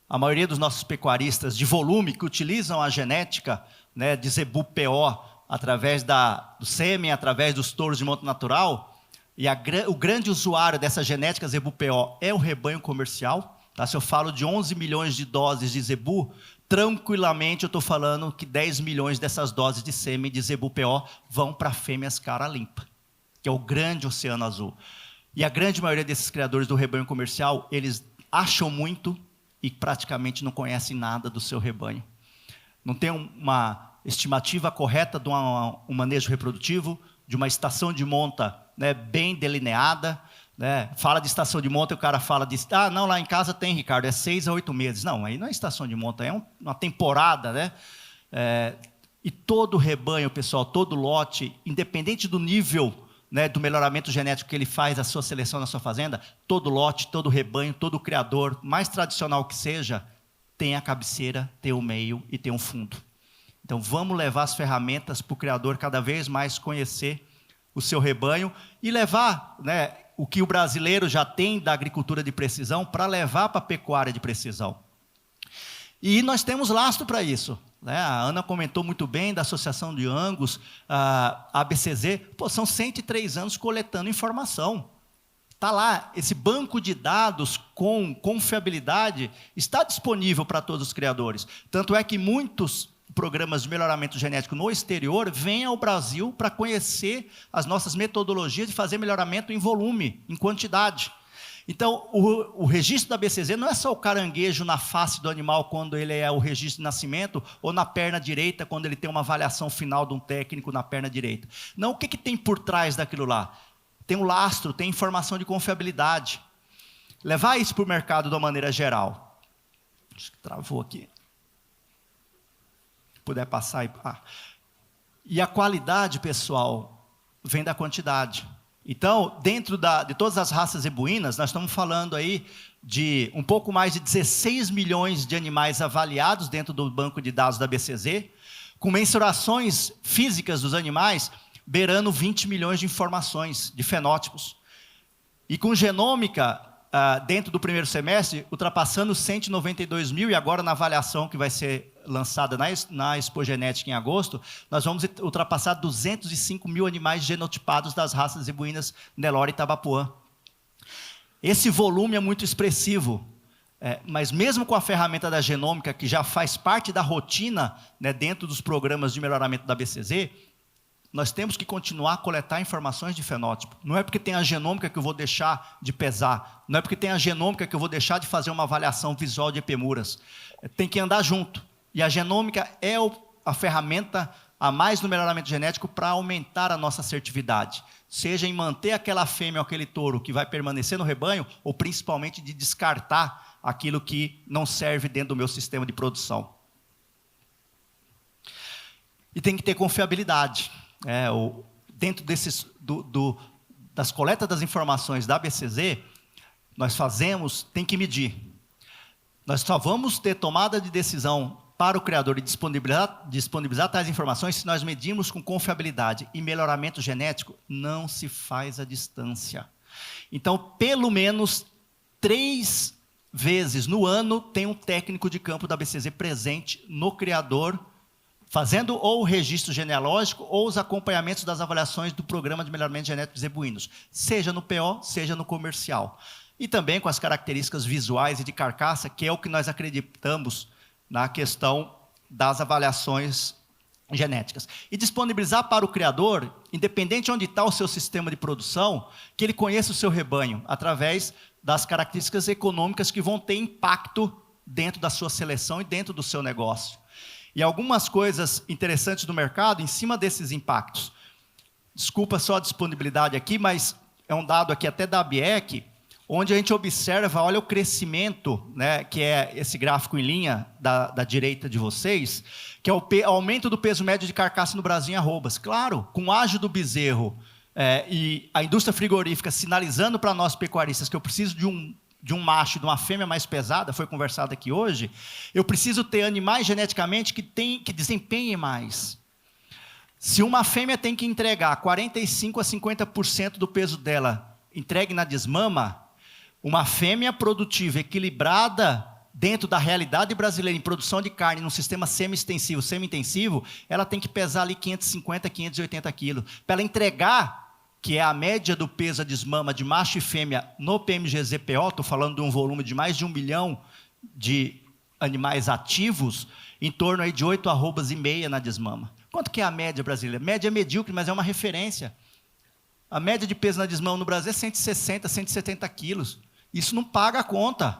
A maioria dos nossos pecuaristas de volume que utilizam a genética, né, de zebu PO através do sêmen, através dos touros de monta natural, e o grande usuário dessa genética zebu PO é o rebanho comercial. Tá? Se eu falo de 11 milhões de doses de zebu, tranquilamente eu estou falando que 10 milhões dessas doses de sêmen de zebu PO vão para fêmeas cara limpa, que é o grande oceano azul. E a grande maioria desses criadores do rebanho comercial, eles acham muito e praticamente não conhecem nada do seu rebanho. Não tem uma estimativa correta de um manejo reprodutivo, de uma estação de monta, né, bem delineada. Né? Fala de estação de monta e o cara fala de... Ah, não, lá em casa tem, Ricardo, é 6 a 8 meses. Não, aí não é estação de monta, é uma temporada. Né? E todo rebanho, pessoal, todo lote, independente do nível, né, do melhoramento genético que ele faz, a sua seleção na sua fazenda, todo lote, todo rebanho, todo criador, mais tradicional que seja, tem a cabeceira, tem o meio e tem um fundo. Então, vamos levar as ferramentas para o criador cada vez mais conhecer o seu rebanho e levar, né, o que o brasileiro já tem da agricultura de precisão para levar para a pecuária de precisão. E nós temos lastro para isso. Né? A Ana comentou muito bem da Associação de Angus, a ABCZ. Pô, são 103 anos coletando informação. Está lá, esse banco de dados com confiabilidade está disponível para todos os criadores. Tanto é que muitos programas de melhoramento genético no exterior vêm ao Brasil para conhecer as nossas metodologias de fazer melhoramento em volume, em quantidade. Então, o registro da BCZ não é só o caranguejo na face do animal quando ele é o registro de nascimento, ou na perna direita quando ele tem uma avaliação final de um técnico na perna direita. Não, o que tem por trás daquilo lá? Tem um lastro, tem informação de confiabilidade. Levar isso para o mercado de uma maneira geral. Acho que travou aqui. Se puder passar aí. E a qualidade, pessoal, vem da quantidade. Então, dentro de todas as raças zebuínas, nós estamos falando aí de um pouco mais de 16 milhões de animais avaliados dentro do banco de dados da BCZ, com mensurações físicas dos animais beirando 20 milhões de informações, de fenótipos. E com genômica, dentro do primeiro semestre, ultrapassando 192 mil, e agora na avaliação que vai ser lançada na Expo Genética em agosto, nós vamos ultrapassar 205 mil animais genotipados das raças zebuínas Nelore e Tabapuã. Esse volume é muito expressivo, mas mesmo com a ferramenta da genômica, que já faz parte da rotina, né, dentro dos programas de melhoramento da BCZ, nós temos que continuar a coletar informações de fenótipo. Não é porque tem a genômica que eu vou deixar de pesar, não é porque tem a genômica que eu vou deixar de fazer uma avaliação visual de epemuras. Tem que andar junto. E a genômica é a ferramenta a mais no melhoramento genético para aumentar a nossa assertividade. Seja em manter aquela fêmea ou aquele touro que vai permanecer no rebanho, ou principalmente de descartar aquilo que não serve dentro do meu sistema de produção. E tem que ter confiabilidade. Dentro das coletas das informações da BCZ, tem que medir. Nós só vamos ter tomada de decisão para o criador e disponibilizar tais informações se nós medirmos com confiabilidade. E melhoramento genético não se faz à distância. Então, pelo menos 3 vezes no ano, tem um técnico de campo da BCZ presente no criador, fazendo ou o registro genealógico ou os acompanhamentos das avaliações do programa de melhoramento genético de zebuínos, seja no PO, seja no comercial. E também com as características visuais e de carcaça, que é o que nós acreditamos na questão das avaliações genéticas. E disponibilizar para o criador, independente de onde está o seu sistema de produção, que ele conheça o seu rebanho, através das características econômicas que vão ter impacto dentro da sua seleção e dentro do seu negócio. E algumas coisas interessantes do mercado em cima desses impactos. Desculpa só a disponibilidade aqui, mas é um dado aqui até da ABIEC, onde a gente observa, olha o crescimento, né, que é esse gráfico em linha da direita de vocês, que é o aumento do peso médio de carcaça no Brasil em arrobas. Claro, com o ágio do bezerro e a indústria frigorífica sinalizando para nós pecuaristas que eu preciso de um macho, de uma fêmea mais pesada, foi conversado aqui hoje, eu preciso ter animais geneticamente que desempenhem mais. Se uma fêmea tem que entregar 45% a 50% do peso dela entregue na desmama, uma fêmea produtiva, equilibrada, dentro da realidade brasileira, em produção de carne, num sistema semi-extensivo, semi-intensivo, ela tem que pesar ali 550, 580 quilos. Para ela entregar, que é a média do peso a desmama de macho e fêmea no PMGZ-PO, estou falando de um volume de mais de 1 milhão de animais ativos, em torno aí de 8 arrobas e meia na desmama. Quanto que é a média brasileira? Média é medíocre, mas é uma referência. A média de peso na desmama no Brasil é 160, 170 quilos. Isso não paga a conta.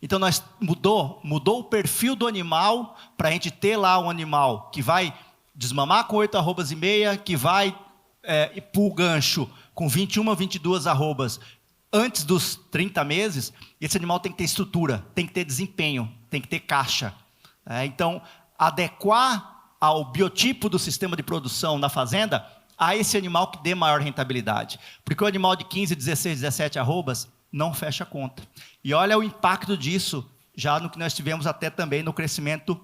Então, nós mudou o perfil do animal para a gente ter lá um animal que vai desmamar com 8 arrobas e meia, que vai ir para o gancho com 21, 22 arrobas antes dos 30 meses. Esse animal tem que ter estrutura, tem que ter desempenho, tem que ter caixa. Então, adequar ao biotipo do sistema de produção na fazenda a esse animal que dê maior rentabilidade. Porque o animal de 15, 16, 17 arrobas não fecha a conta. E olha o impacto disso, já no que nós tivemos até também no crescimento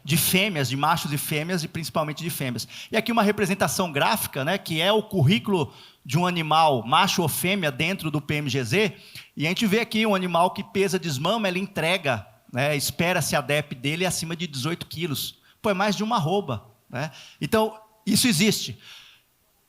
de fêmeas, de machos e fêmeas, e principalmente de fêmeas. E aqui uma representação gráfica, né, que é o currículo de um animal, macho ou fêmea, dentro do PMGZ, e a gente vê aqui um animal que pesa desmama, ele entrega, né, espera-se a DEP dele acima de 18 quilos. Pô, é mais de uma arroba. Né? Então, isso existe.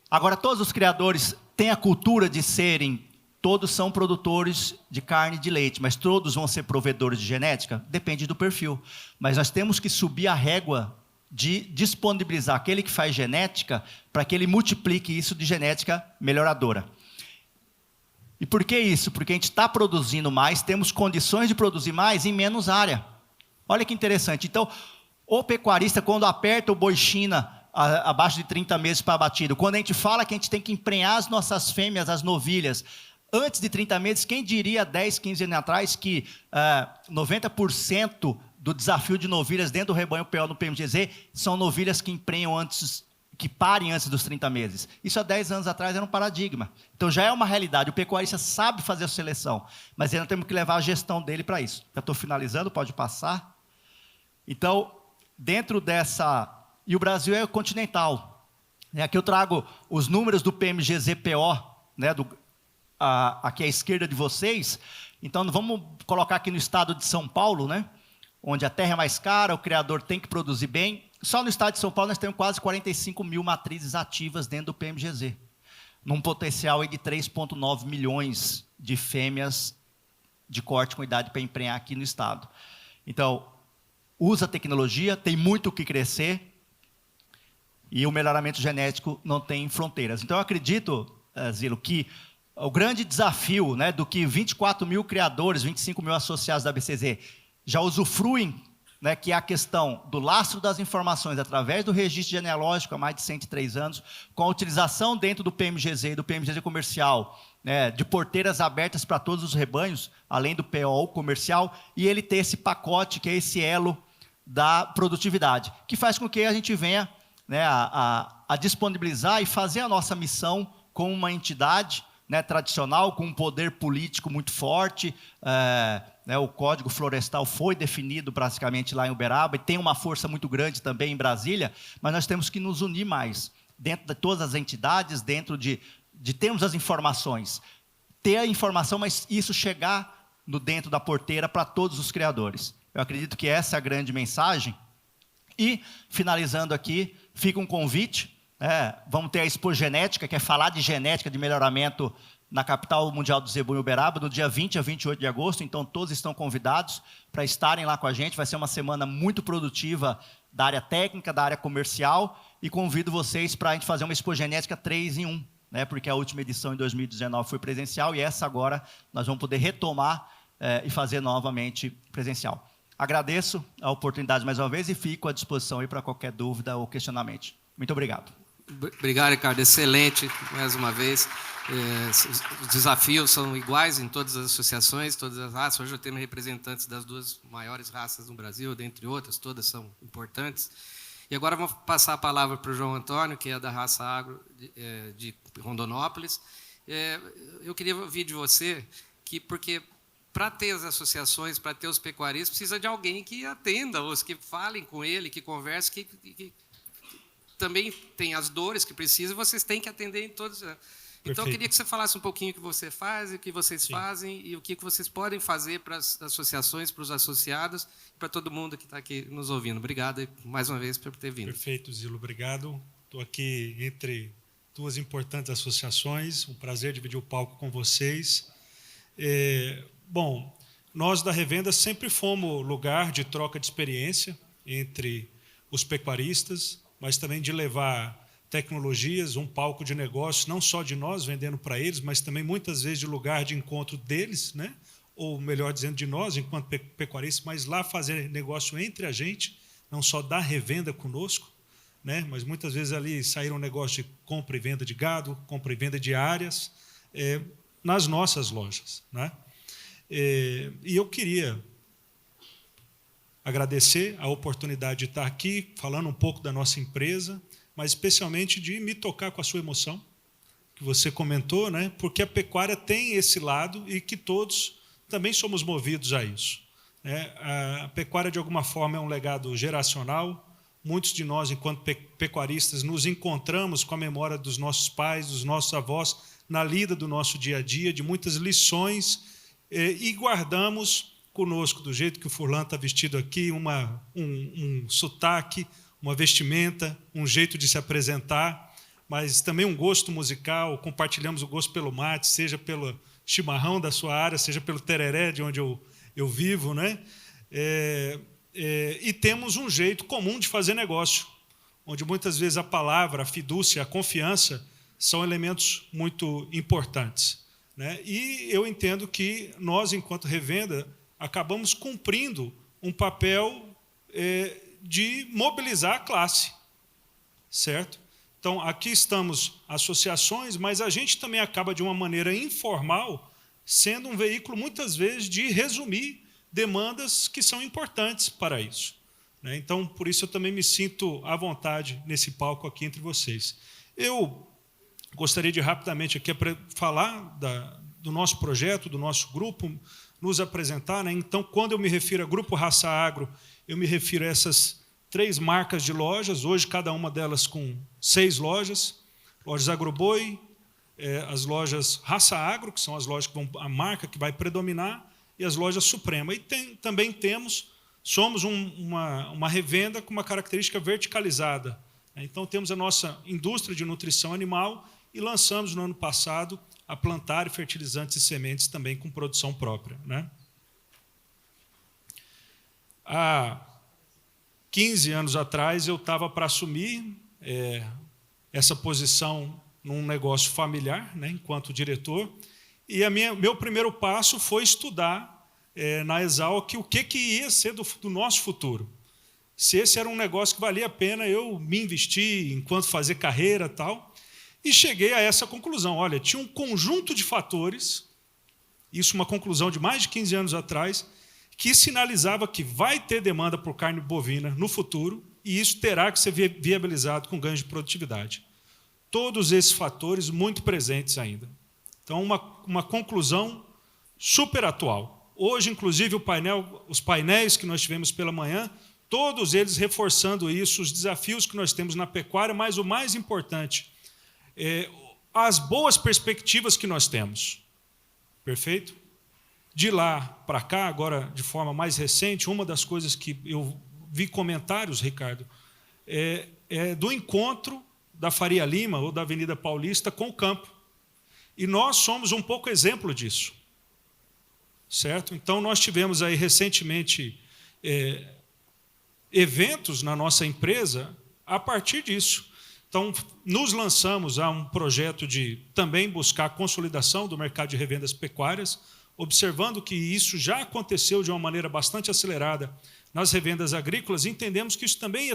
Agora, todos os criadores têm a cultura de serem, todos são produtores de carne e de leite, mas todos vão ser provedores de genética? Depende do perfil. Mas nós temos que subir a régua de disponibilizar aquele que faz genética para que ele multiplique isso de genética melhoradora. E por que isso? Porque a gente está produzindo mais, temos condições de produzir mais em menos área. Olha que interessante. Então, o pecuarista, quando aperta o boi China abaixo de 30 meses para abatido, quando a gente fala que a gente tem que emprenhar as nossas fêmeas, as novilhas, antes de 30 meses, quem diria 10, 15 anos atrás que 90% do desafio de novilhas dentro do rebanho PO no PMGZ são novilhas que emprenham antes, que parem antes dos 30 meses. Isso há 10 anos atrás era um paradigma. Então já é uma realidade. O pecuarista sabe fazer a seleção, mas ainda temos que levar a gestão dele para isso. Já estou finalizando, pode passar. Então, dentro dessa... E o Brasil é continental. Aqui eu trago os números do PMGZ-PO, né, aqui à esquerda de vocês. Então, vamos colocar aqui no estado de São Paulo, né, onde a terra é mais cara, o criador tem que produzir bem. Só no estado de São Paulo nós temos quase 45 mil matrizes ativas dentro do PMGZ, num potencial aí de 3,9 milhões de fêmeas de corte com idade para emprenhar aqui no estado. Então, usa tecnologia, tem muito o que crescer, e o melhoramento genético não tem fronteiras. Então, eu acredito, Zilo, que o grande desafio, né, do que 24 mil criadores, 25 mil associados da BCZ já usufruem, né, que é a questão do lastro das informações através do registro genealógico há mais de 103 anos, com a utilização dentro do PMGZ e do PMGZ comercial, né, de porteiras abertas para todos os rebanhos, além do PO comercial, e ele ter esse pacote, que é esse elo da produtividade, que faz com que a gente venha, né, a disponibilizar e fazer a nossa missão como uma entidade, né, tradicional, com um poder político muito forte. Né, o Código Florestal foi definido praticamente lá em Uberaba e tem uma força muito grande também em Brasília, mas nós temos que nos unir mais, dentro de todas as entidades, dentro de termos as informações. Ter a informação, mas isso chegar dentro da porteira para todos os criadores. Eu acredito que essa é a grande mensagem. E, finalizando aqui, fica um convite. Vamos ter a Expo Genética, que é falar de genética, de melhoramento na capital mundial do zebu em Uberaba, no dia 20 a 28 de agosto. Então, todos estão convidados para estarem lá com a gente. Vai ser uma semana muito produtiva da área técnica, da área comercial. E convido vocês para a gente fazer uma Expo Genética 3 em 1, né? Porque a última edição, em 2019, foi presencial. E essa agora nós vamos poder retomar e fazer novamente presencial. Agradeço a oportunidade mais uma vez e fico à disposição aí para qualquer dúvida ou questionamento. Muito obrigado. Obrigado, Ricardo. Excelente, mais uma vez. Os desafios são iguais em todas as associações, todas as raças. Hoje eu tenho representantes das duas maiores raças no Brasil, dentre outras, todas são importantes. E agora vou passar a palavra para o João Antônio, que é da raça agro de Rondonópolis. Eu queria ouvir de você, porque para ter as associações, para ter os pecuaristas, precisa de alguém que atenda, os que falem com ele, que conversem, que também tem as dores que precisam, e vocês têm que atender em todos. Então, eu queria que você falasse um pouquinho o que você faz, o que vocês fazem e o que vocês podem fazer para as associações, para os associados, para todo mundo que está aqui nos ouvindo. Obrigado, mais uma vez, por ter vindo. Perfeito, Zilo, obrigado. Estou aqui entre duas importantes associações, um prazer dividir o palco com vocês. Bom, nós da Revenda sempre fomos lugar de troca de experiência entre os pecuaristas, mas também de levar tecnologias, um palco de negócio, não só de nós vendendo para eles, mas também muitas vezes de lugar de encontro deles, né? Ou melhor dizendo, de nós, enquanto pecuaristas, mas lá fazer negócio entre a gente, não só da revenda conosco, né? Mas muitas vezes ali saíram um negócio de compra e venda de gado, compra e venda de áreas, nas nossas lojas, né? E eu queria agradecer a oportunidade de estar aqui, falando um pouco da nossa empresa, mas especialmente de me tocar com a sua emoção, que você comentou, né? Porque a pecuária tem esse lado e que todos também somos movidos a isso. A pecuária, de alguma forma, é um legado geracional. Muitos de nós, enquanto pecuaristas, nos encontramos com a memória dos nossos pais, dos nossos avós, na lida do nosso dia a dia, de muitas lições, e guardamos conosco, do jeito que o Furlan está vestido aqui, um sotaque, uma vestimenta, um jeito de se apresentar, mas também um gosto musical, compartilhamos o gosto pelo mate, seja pelo chimarrão da sua área, seja pelo tereré, de onde eu vivo, né? E temos um jeito comum de fazer negócio, onde muitas vezes a palavra, a fidúcia, a confiança são elementos muito importantes, né? E eu entendo que nós, enquanto revenda, acabamos cumprindo um papel de mobilizar a classe, certo? Então, aqui estamos associações, mas a gente também acaba, de uma maneira informal, sendo um veículo, muitas vezes, de resumir demandas que são importantes para isso, né? Então, por isso, eu também me sinto à vontade nesse palco aqui entre vocês. Eu gostaria de, rapidamente, aqui falar do nosso projeto, do nosso grupo, nos apresentar, né? Então, quando eu me refiro a Grupo Raça Agro, eu me refiro a essas 3 marcas de lojas, hoje cada uma delas com 6 lojas, lojas Agroboi, as lojas Raça Agro, que são as lojas que vão, a marca que vai predominar, e as lojas Suprema. E também somos uma revenda com uma característica verticalizada, né? Então, temos a nossa indústria de nutrição animal e lançamos, no ano passado, a Plantar fertilizantes e sementes também com produção própria, né? Há 15 anos atrás, eu estava para assumir essa posição num negócio familiar, né, enquanto diretor, e meu primeiro passo foi estudar na Exalc o que ia ser do nosso futuro. Se esse era um negócio que valia a pena eu me investir enquanto fazer carreira e tal, e cheguei a essa conclusão. Olha, tinha um conjunto de fatores, isso uma conclusão de mais de 15 anos atrás, que sinalizava que vai ter demanda por carne bovina no futuro e isso terá que ser viabilizado com ganhos de produtividade. Todos esses fatores muito presentes ainda. Então, uma conclusão super atual. Hoje, inclusive, os painéis que nós tivemos pela manhã, todos eles reforçando isso, os desafios que nós temos na pecuária, mas o mais importante, as boas perspectivas que nós temos. Perfeito? De lá para cá, agora de forma mais recente, uma das coisas que eu vi comentários, Ricardo, é do encontro da Faria Lima ou da Avenida Paulista com o campo. E nós somos um pouco exemplo disso, certo? Então, nós tivemos aí recentemente eventos na nossa empresa a partir disso. Então, nos lançamos a um projeto de também buscar a consolidação do mercado de revendas pecuárias, observando que isso já aconteceu de uma maneira bastante acelerada nas revendas agrícolas, entendemos que isso também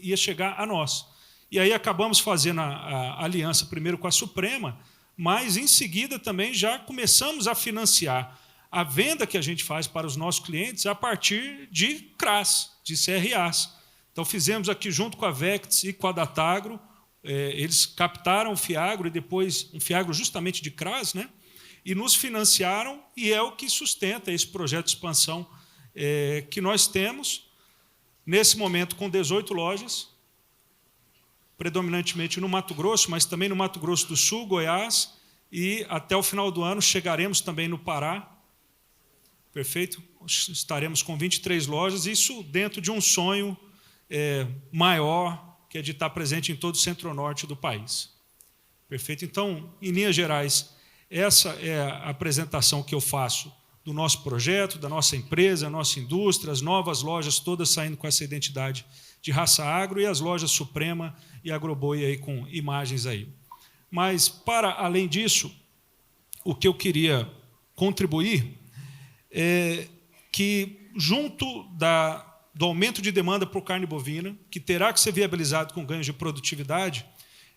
ia chegar a nós. E aí acabamos fazendo a aliança primeiro com a Suprema, mas em seguida também já começamos a financiar a venda que a gente faz para os nossos clientes a partir de CRAs, de CRAs. Então, fizemos aqui junto com a Vectis e com a Datagro, eles captaram o Fiagro e depois um Fiagro justamente de CRAs, né? E nos financiaram, e é o que sustenta esse projeto de expansão que nós temos, nesse momento com 18 lojas, predominantemente no Mato Grosso, mas também no Mato Grosso do Sul, Goiás, e até o final do ano chegaremos também no Pará. Perfeito? Estaremos com 23 lojas, isso dentro de um sonho maior, que é de estar presente em todo o centro-norte do país. Perfeito? Então, em linhas gerais, essa é a apresentação que eu faço do nosso projeto, da nossa empresa, nossa indústria, as novas lojas todas saindo com essa identidade de Raça Agro e as lojas Suprema e Agroboi aí com imagens aí. Mas, para além disso, o que eu queria contribuir é que, junto do aumento de demanda por carne bovina, que terá que ser viabilizado com ganhos de produtividade,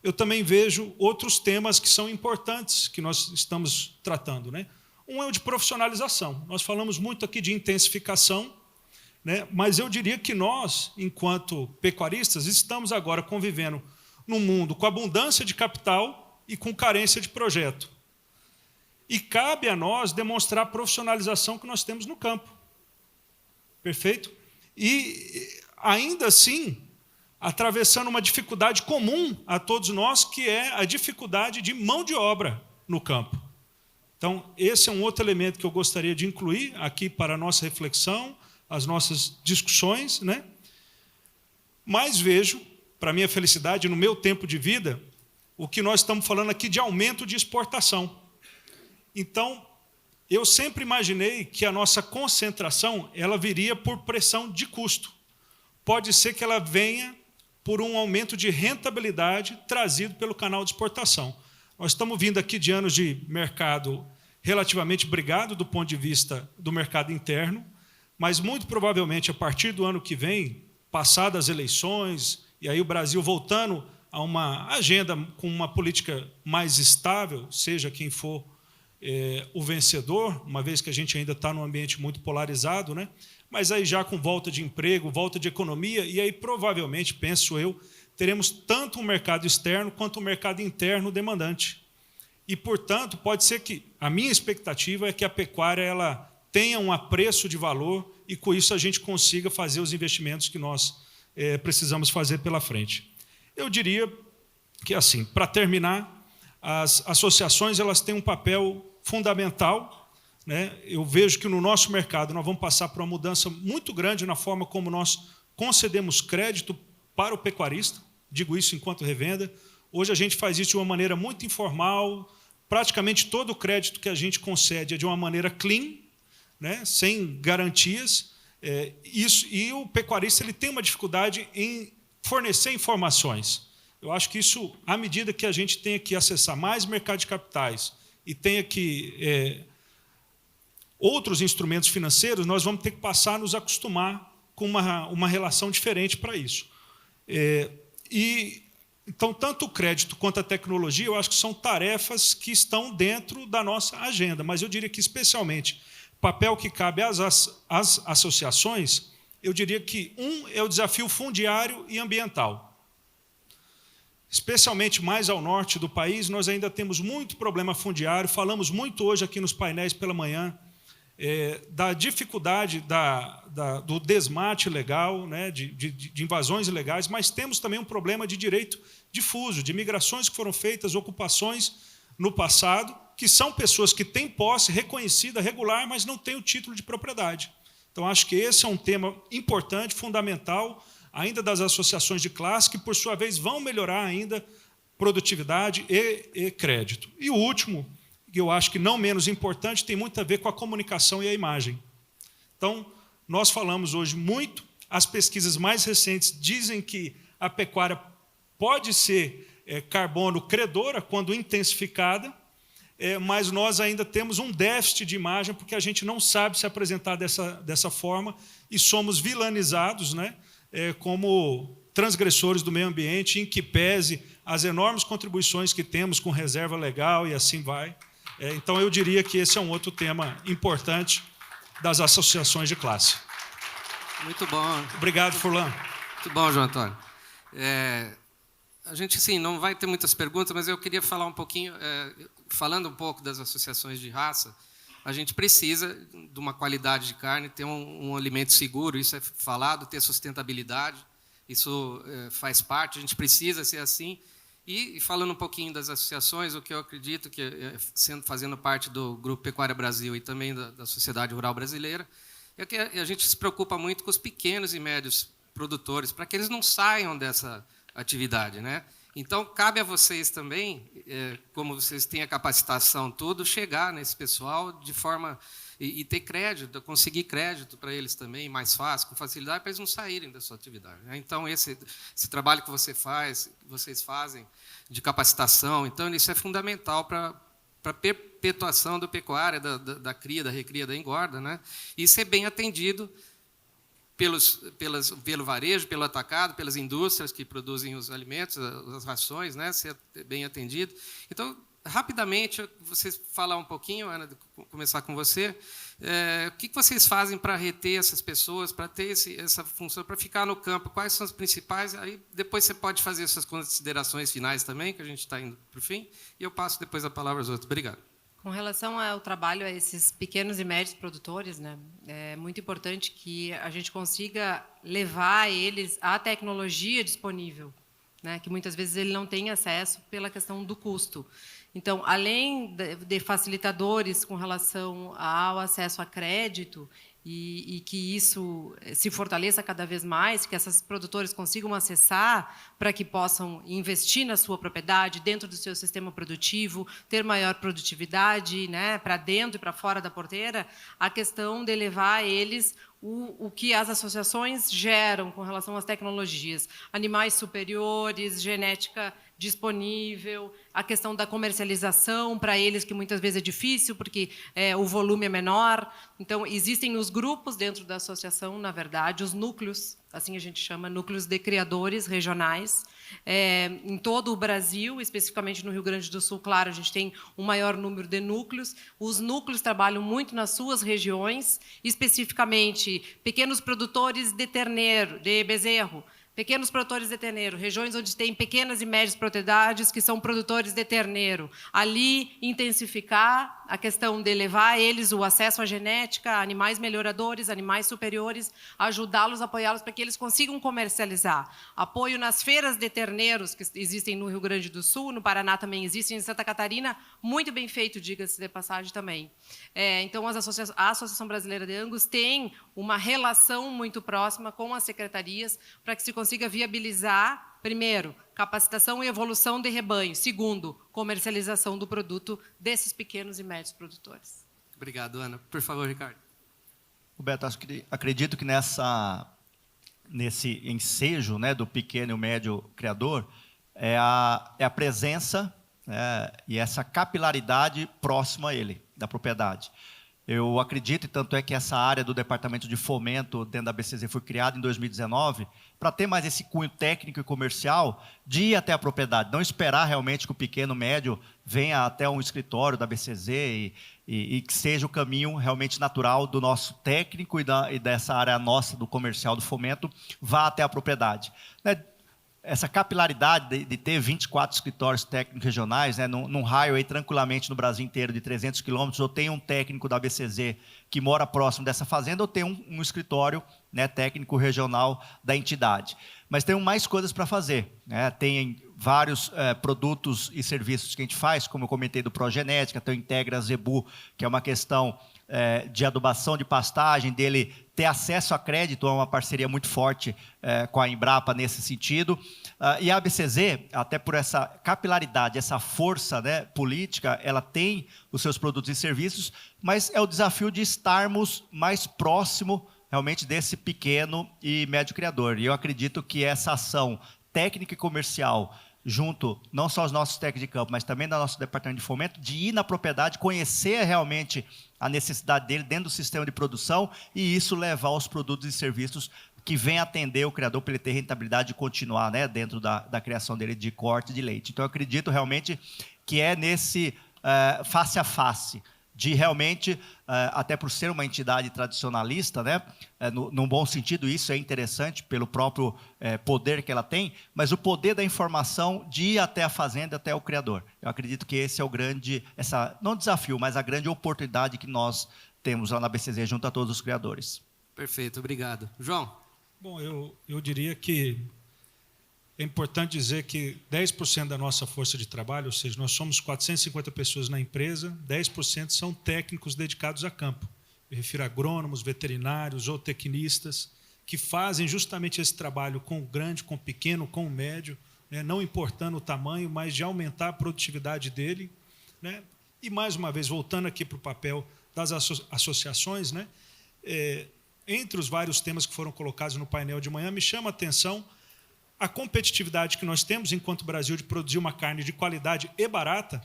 eu também vejo outros temas que são importantes que nós estamos tratando, né? Um é o de profissionalização. Nós falamos muito aqui de intensificação, né? Mas eu diria que nós, enquanto pecuaristas, estamos agora convivendo num mundo com abundância de capital e com carência de projeto. E cabe a nós demonstrar a profissionalização que nós temos no campo. Perfeito? E, ainda assim, atravessando uma dificuldade comum a todos nós, que é a dificuldade de mão de obra no campo. Então, esse é um outro elemento que eu gostaria de incluir aqui para a nossa reflexão, as nossas discussões, né? Mas vejo, para minha felicidade, no meu tempo de vida, o que nós estamos falando aqui de aumento de exportação. Então, eu sempre imaginei que a nossa concentração ela viria por pressão de custo. Pode ser que ela venha por um aumento de rentabilidade trazido pelo canal de exportação. Nós estamos vindo aqui de anos de mercado relativamente brigado do ponto de vista do mercado interno, mas muito provavelmente a partir do ano que vem, passadas as eleições, e aí o Brasil voltando a uma agenda com uma política mais estável, seja quem for o vencedor, uma vez que a gente ainda está num ambiente muito polarizado, né? Mas aí já com volta de emprego, volta de economia, e aí provavelmente, penso eu, teremos tanto um mercado externo quanto um mercado interno demandante. E, portanto, pode ser que a minha expectativa é que a pecuária ela tenha um apreço de valor e, com isso, a gente consiga fazer os investimentos que nós precisamos fazer pela frente. Eu diria que, assim, para terminar, as associações elas têm um papel fundamental, né? Eu vejo que no nosso mercado nós vamos passar por uma mudança muito grande na forma como nós concedemos crédito para o pecuarista, digo isso enquanto revenda. Hoje a gente faz isso de uma maneira muito informal, praticamente todo o crédito que a gente concede é de uma maneira clean, né? Sem garantias. E o pecuarista ele tem uma dificuldade em fornecer informações. Eu acho que isso, à medida que a gente tenha que acessar mais mercado de capitais e tenha que outros instrumentos financeiros, nós vamos ter que passar a nos acostumar com uma relação diferente para isso. Então, tanto o crédito quanto a tecnologia, eu acho que são tarefas que estão dentro da nossa agenda, mas eu diria que, especialmente, o papel que cabe às associações, eu diria que é o desafio fundiário e ambiental. Especialmente mais ao norte do país, nós ainda temos muito problema fundiário, falamos muito hoje aqui nos painéis pela manhã, da dificuldade do desmate ilegal, né, de invasões ilegais, mas temos também um problema de direito difuso, de migrações que foram feitas, ocupações no passado, que são pessoas que têm posse reconhecida, regular, mas não têm o título de propriedade. Então, acho que esse é um tema importante, fundamental, ainda das associações de classe, que, por sua vez, vão melhorar ainda produtividade e crédito. E o último, que eu acho que não menos importante, tem muito a ver com a comunicação e a imagem. Então, nós falamos hoje muito, as pesquisas mais recentes dizem que a pecuária pode ser carbono credora quando intensificada, mas nós ainda temos um déficit de imagem porque a gente não sabe se apresentar dessa forma e somos vilanizados, né, como transgressores do meio ambiente, em que pese as enormes contribuições que temos com reserva legal e assim vai. Então, eu diria que esse é um outro tema importante das associações de classe. Muito bom. Obrigado, Furlan. Muito bom, João Antônio. A gente, sim, não vai ter muitas perguntas, mas eu queria falar um pouquinho, falando um pouco das associações de raça, a gente precisa de uma qualidade de carne, ter um alimento seguro, isso é falado, ter sustentabilidade, isso faz parte, a gente precisa ser assim. E falando um pouquinho das associações, o que eu acredito que, fazendo parte do Grupo Pecuária Brasil e também da Sociedade Rural Brasileira, é que a gente se preocupa muito com os pequenos e médios produtores, para que eles não saiam dessa atividade, né? Então, cabe a vocês também, como vocês têm a capacitação, tudo, chegar nesse pessoal de forma... E ter crédito, conseguir crédito para eles também, mais fácil, com facilidade, para eles não saírem da sua atividade. Então, esse trabalho que vocês fazem de capacitação, então, isso é fundamental para a perpetuação da pecuária, da cria, da recria, da engorda, né? E ser bem atendido pelo varejo, pelo atacado, pelas indústrias que produzem os alimentos, as rações, né? Ser bem atendido. Então, rapidamente, vocês falar um pouquinho, Ana, começar com você, o que vocês fazem para reter essas pessoas, para ter essa função, para ficar no campo? Quais são as principais? Aí depois você pode fazer suas considerações finais também, que a gente está indo para o fim, e eu passo depois a palavra aos outros. Obrigado. Com relação ao trabalho a esses pequenos e médios produtores, né, é muito importante que a gente consiga levar eles à tecnologia disponível, né, que muitas vezes ele não tem acesso pela questão do custo. Então, além de facilitadores com relação ao acesso a crédito, e que isso se fortaleça cada vez mais, que esses produtores consigam acessar para que possam investir na sua propriedade, dentro do seu sistema produtivo, ter maior produtividade, né, para dentro e para fora da porteira, a questão de levar a eles o que as associações geram com relação às tecnologias, animais superiores, genética disponível, a questão da comercialização para eles, que muitas vezes é difícil, porque o volume é menor. Então, existem os grupos dentro da associação, na verdade, os núcleos, assim a gente chama, núcleos de criadores regionais, em todo o Brasil, especificamente no Rio Grande do Sul, claro, a gente tem um maior número de núcleos. Os núcleos trabalham muito nas suas regiões, especificamente pequenos produtores de terneiro, de bezerro, pequenos produtores de terneiro, regiões onde tem pequenas e médias propriedades que são produtores de terneiro. Ali, intensificar a questão de levar a eles o acesso à genética, animais melhoradores, animais superiores, ajudá-los, apoiá-los para que eles consigam comercializar. Apoio nas feiras de terneiros que existem no Rio Grande do Sul, no Paraná também existem, em Santa Catarina, muito bem feito, diga-se de passagem também. Então, a Associação Brasileira de Angus tem uma relação muito próxima com as secretarias para que se consiga viabilizar, primeiro, capacitação e evolução de rebanho. Segundo, comercialização do produto desses pequenos e médios produtores. Obrigado, Ana. Por favor, Ricardo. Roberto, acredito que nesse ensejo, né, do pequeno e o médio criador é a presença, e essa capilaridade próxima a ele, da propriedade. Eu acredito, e tanto é que essa área do Departamento de Fomento dentro da BCZ foi criada em 2019, para ter mais esse cunho técnico e comercial de ir até a propriedade, não esperar realmente que o pequeno, médio venha até um escritório da BCZ e que seja o caminho realmente natural do nosso técnico e dessa área nossa do comercial, do fomento, vá até a propriedade. Essa capilaridade de ter 24 escritórios técnicos regionais, né, num raio aí tranquilamente no Brasil inteiro de 300 quilômetros, ou tem um técnico da BCZ que mora próximo dessa fazenda, ou tem um escritório, né, técnico regional da entidade. Mas tem mais coisas para fazer, né? Tem vários produtos e serviços que a gente faz, como eu comentei do Progenética, tem o Integra Zebu, que é uma questão de adubação de pastagem, dele ter acesso a crédito, é uma parceria muito forte com a Embrapa nesse sentido. E a ABCZ, até por essa capilaridade, essa força, né, política, ela tem os seus produtos e serviços, mas é o desafio de estarmos mais próximo realmente desse pequeno e médio criador. E eu acredito que essa ação técnica e comercial, junto não só aos nossos técnicos de campo, mas também do nosso departamento de fomento, de ir na propriedade, conhecer realmente a necessidade dele dentro do sistema de produção e isso levar aos produtos e serviços que vêm atender o criador para ele ter rentabilidade de continuar, né, dentro da criação dele de corte de leite. Então, eu acredito realmente que é nesse face a face, de realmente, até por ser uma entidade tradicionalista, né, num bom sentido, isso é interessante pelo próprio poder que ela tem, mas o poder da informação de ir até a fazenda, até o criador. Eu acredito que esse é o grande, não desafio, mas a grande oportunidade que nós temos lá na BCZ junto a todos os criadores. Perfeito, obrigado. João? Bom, eu diria que é importante dizer que 10% da nossa força de trabalho, ou seja, nós somos 450 pessoas na empresa, 10% são técnicos dedicados a campo. Me refiro a agrônomos, veterinários ou tecnistas, que fazem justamente esse trabalho com o grande, com o pequeno, com o médio, né, não importando o tamanho, mas de aumentar a produtividade dele. Né? E, mais uma vez, voltando aqui para o papel das associações, né, entre os vários temas que foram colocados no painel de manhã, me chama a atenção a competitividade que nós temos enquanto Brasil de produzir uma carne de qualidade e barata,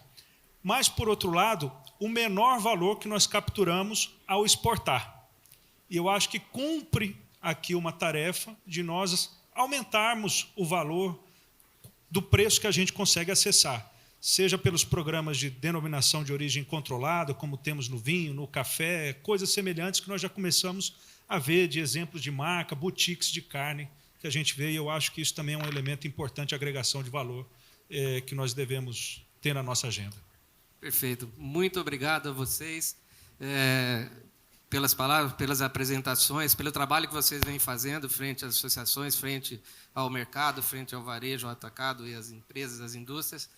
mas, por outro lado, o menor valor que nós capturamos ao exportar. E eu acho que cumpre aqui uma tarefa de nós aumentarmos o valor do preço que a gente consegue acessar, seja pelos programas de denominação de origem controlada, como temos no vinho, no café, coisas semelhantes que nós já começamos a ver de exemplos de marca, boutiques de carne, que a gente vê, e eu acho que isso também é um elemento importante de agregação de valor que nós devemos ter na nossa agenda. Perfeito. Muito obrigado a vocês pelas palavras, pelas apresentações, pelo trabalho que vocês vêm fazendo frente às associações, frente ao mercado, frente ao varejo, ao atacado e às empresas, às indústrias.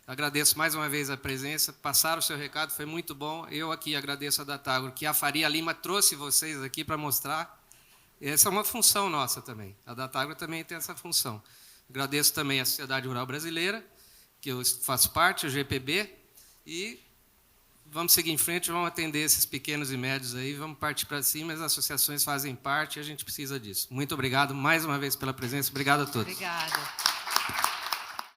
Agradeço mais uma vez a presença, passaram o seu recado, foi muito bom. Eu aqui agradeço a Datagro, que a Faria Lima trouxe vocês aqui para mostrar. Essa é uma função nossa também. A Datagro também tem essa função. Agradeço também a Sociedade Rural Brasileira, que eu faço parte, o GPB, e vamos seguir em frente, vamos atender esses pequenos e médios aí, vamos partir para cima, as associações fazem parte e a gente precisa disso. Muito obrigado mais uma vez pela presença, obrigado a todos. Obrigada.